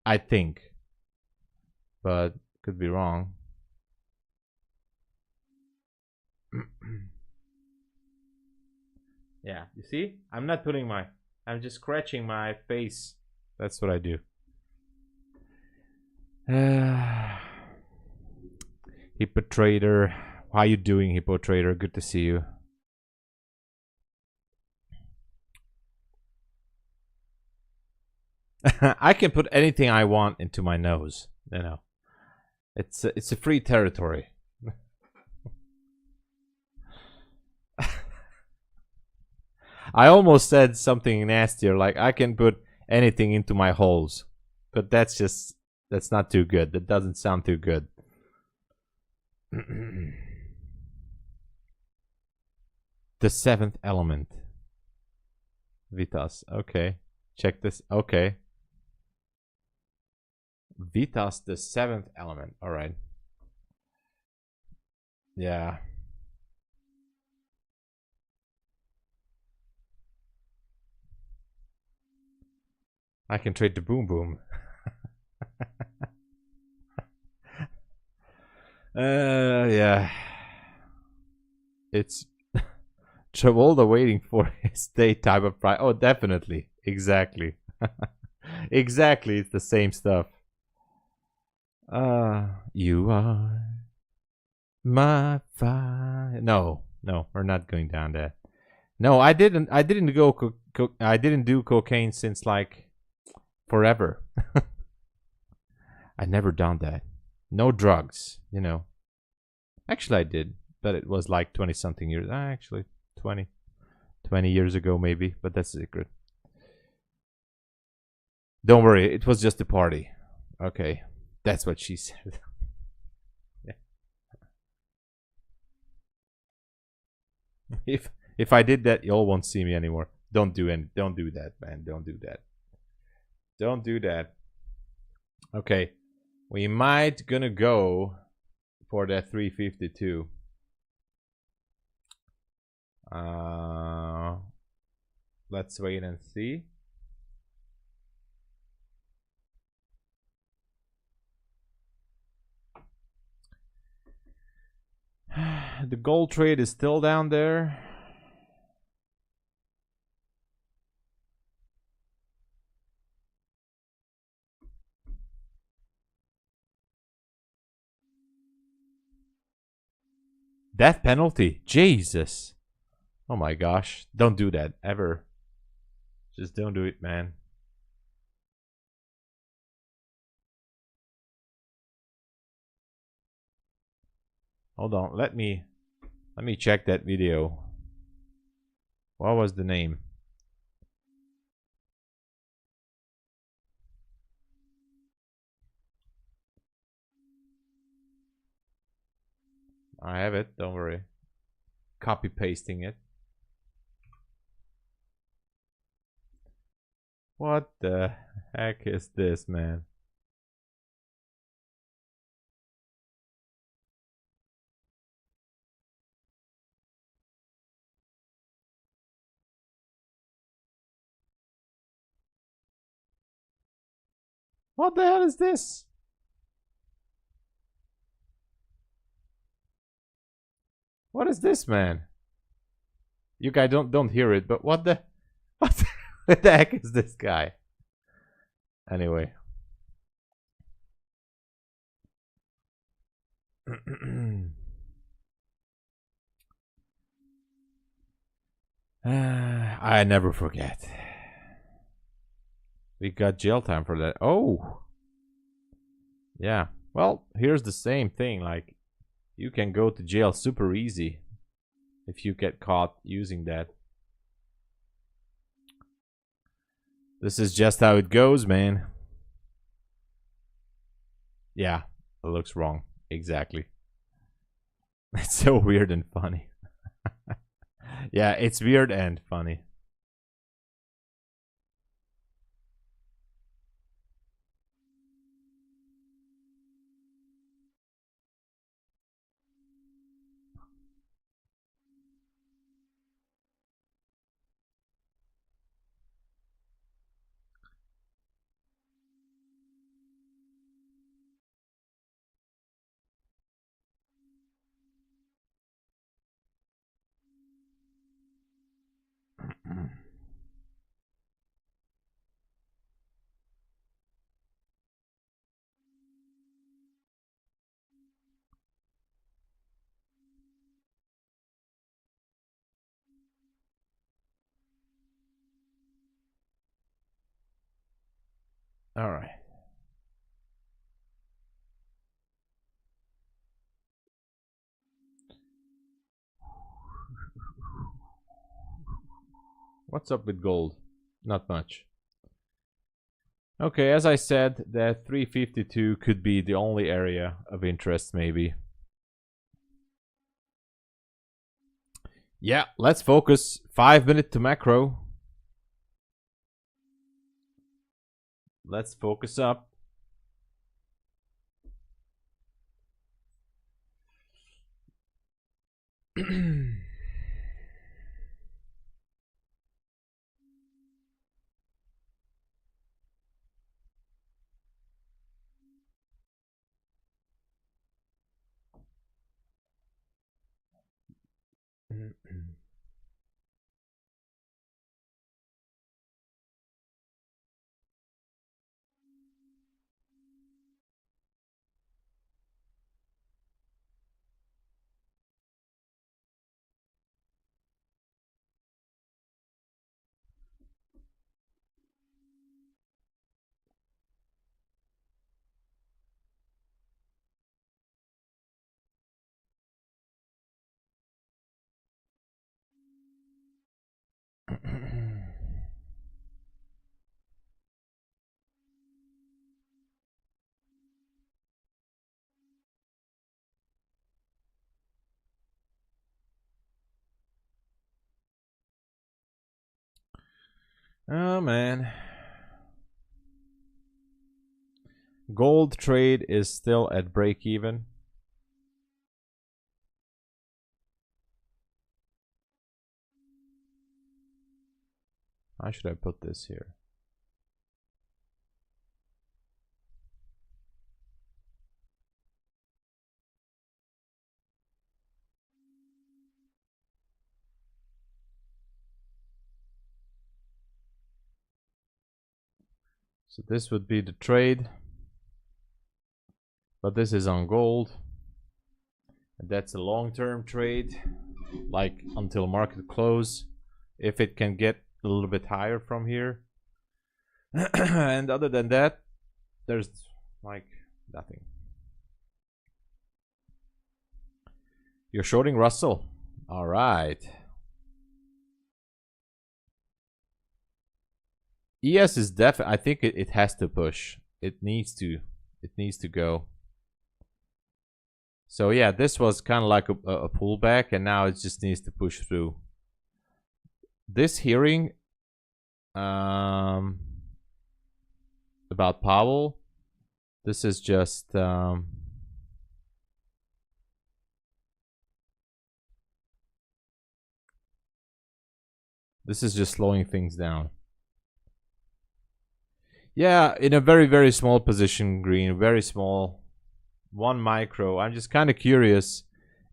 I think, but could be wrong. Yeah, you see, I'm not putting my, I'm just scratching my face. That's what I do. Hippo Trader, how you doing, Hippo Trader? Good to see you. I can put anything I want into my nose. You know, it's a free territory. I almost said something nastier, like I can put anything into my holes, but that's not too good. That doesn't sound too good. The seventh element. Vitas. Okay. Check this. Okay. Vitas, the seventh element. All right. Yeah. I can trade the boom boom. Yeah. It's Travolta waiting for his day type of price. Oh, definitely. Exactly. Exactly. It's the same stuff. You are my fire. No, we're not going down that. No, I didn't go. I didn't do cocaine since like forever. I never done that. No drugs, you know. Actually, I did, but it was like 20 something years. Actually, 20 years ago, maybe, but that's a secret. Don't worry, it was just a party. Okay, that's what she said. Yeah. If I did that, y'all won't see me anymore. Don't do that, man. Don't do that. Don't do that. Okay, we might gonna go for that 352. Let's wait and see. The gold trade is still down there. Death penalty. Jesus. Oh my gosh. Don't do that ever. Just don't do it, man. Hold on. Let me check that video. What was the name? I have it. Don't worry. Copy pasting it. What the heck is this, man? What the hell is this? What is this, man? You guys don't hear it, but what the what the heck is this guy? Anyway. I never forget. We got jail time for that. Oh. Yeah. Well, here's the same thing. Like, you can go to jail super easy if you get caught using that. This is just how it goes, man. Yeah, it looks wrong. Exactly. It's so weird and funny. Yeah, it's weird and funny. All right. What's up with gold? Not much. Okay, as I said, that 352 could be the only area of interest, maybe. Yeah, let's focus. 5 minutes to macro. Let's focus up. Oh man. Gold trade is still at break even. How should I put this here? So this would be the trade, but this is on gold. And that's a long-term trade, like until market close, if it can get a little bit higher from here. And other than that, there's like nothing. You're shorting Russell. All right. ES is definitely, I think it has to push. It needs to go. So yeah, this was kind of like a pullback, and now it just needs to push through. This hearing about Powell, this is just slowing things down. Yeah, in a very, very small position, green, very small, 1 micro. I'm just kind of curious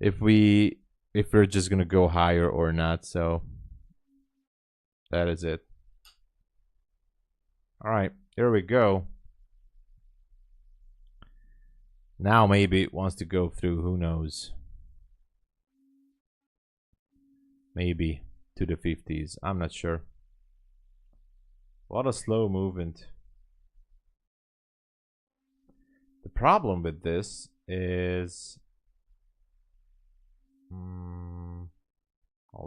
if we're just gonna go higher or not. So that is it. All right, here we go. Now maybe it wants to go through. Who knows? Maybe to the 50s. I'm not sure. What a slow movement. The problem with this is, hold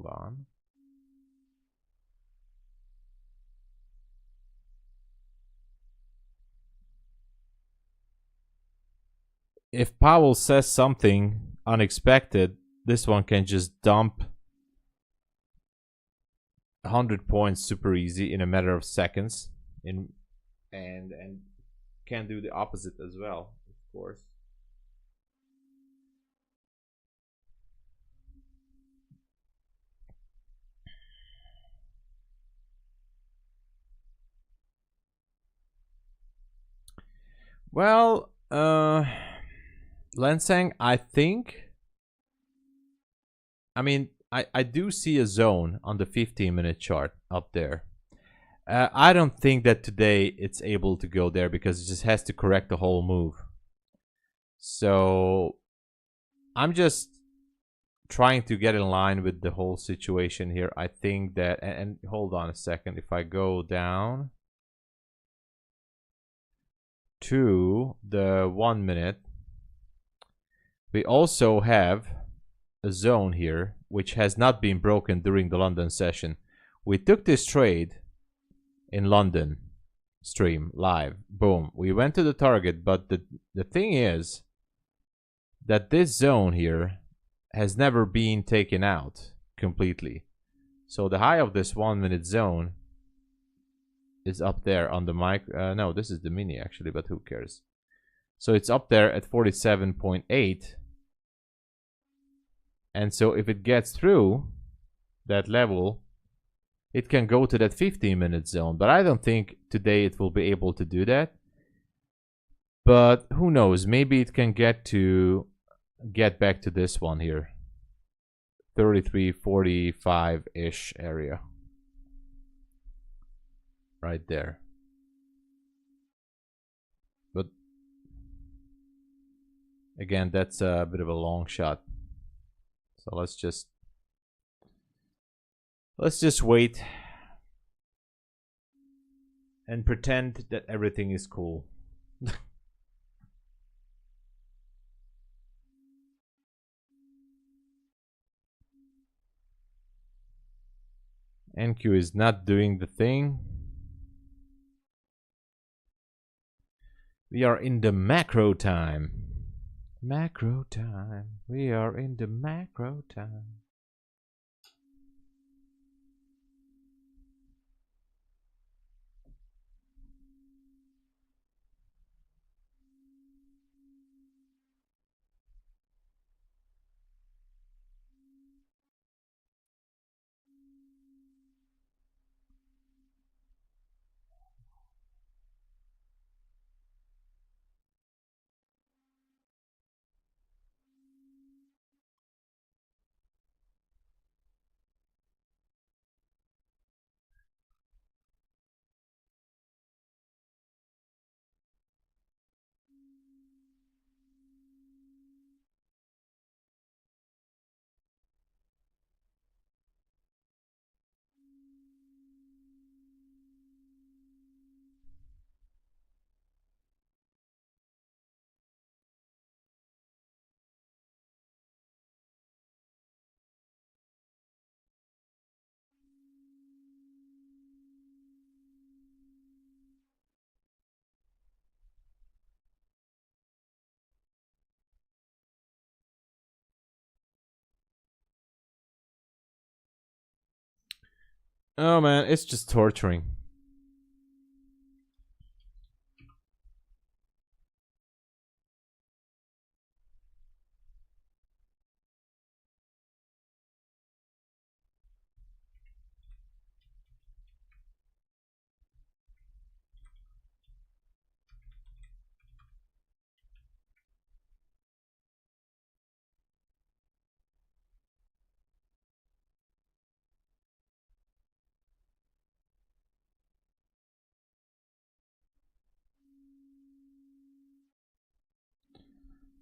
on. If Powell says something unexpected, this one can just dump 100 points super easy in a matter of seconds, and can do the opposite as well, of course. Well, Lensang, I mean, I do see a zone on the 15-minute chart up there. I don't think that today it's able to go there because it just has to correct the whole move. So I'm just trying to get in line with the whole situation here. I think that, and hold on a second, if I go down to the 1 minute, we also have a zone here which has not been broken during the London session. We took this trade in London stream live, boom, we went to the target, but the thing is that this zone here has never been taken out completely. So the high of this 1 minute zone is up there on the mic. No, this is the mini actually, but who cares? So it's up there at 47.8. And so if it gets through that level, it can go to that 15-minute zone. But I don't think today it will be able to do that. But who knows? Maybe it can get back to this one here. 33.45-ish area. Right there. But again, that's a bit of a long shot. So let's just wait and pretend that everything is cool. NQ is not doing the thing. We are in the macro time. Macro time. We are in the macro time. Oh man, it's just torturing.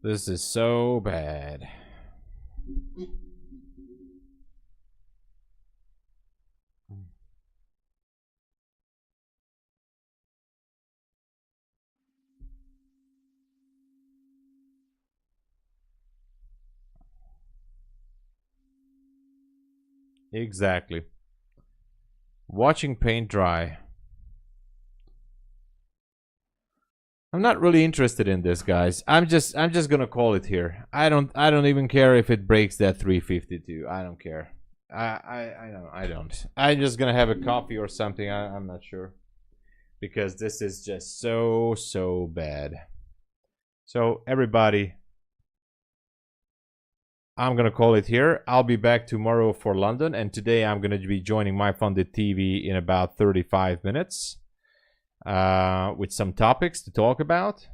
This is so bad. Exactly. Watching paint dry. I'm not really interested in this, guys. I'm just gonna call it here. I don't even care if it breaks that 352. I don't care. I don't. I'm just gonna have a coffee or something. I'm not sure, because this is just so bad. So everybody, I'm gonna call it here. I'll be back tomorrow for London, and today I'm gonna be joining MyFunded TV in about 35 minutes. With some topics to talk about.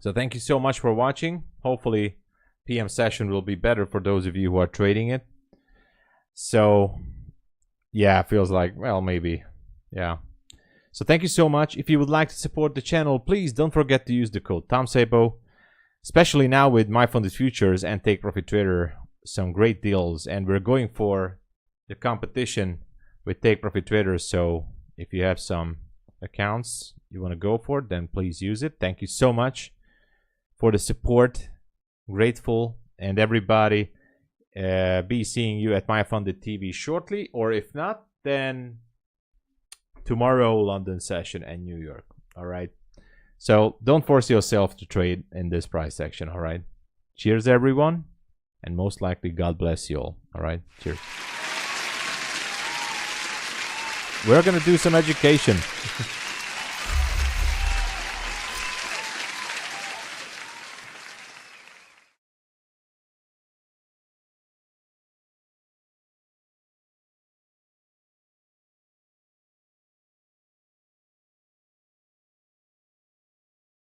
So thank you so much for watching. Hopefully PM session will be better for those of you who are trading it. So yeah, feels like, well, maybe, yeah. So thank you so much. If you would like to support the channel, please don't forget to use the code TomSabo, especially now with MyFundedFutures and Take Profit Trader, some great deals, and we're going for the competition with Take Profit Traders. So if you have some accounts you want to go for, then please use it. Thank you so much for the support. Grateful. And everybody, be seeing you at MyFunded TV shortly, or if not, then tomorrow London session and New York. All right, so don't force yourself to trade in this price section. All right, cheers everyone, and most likely God bless you all. All right, cheers. We're gonna do some education.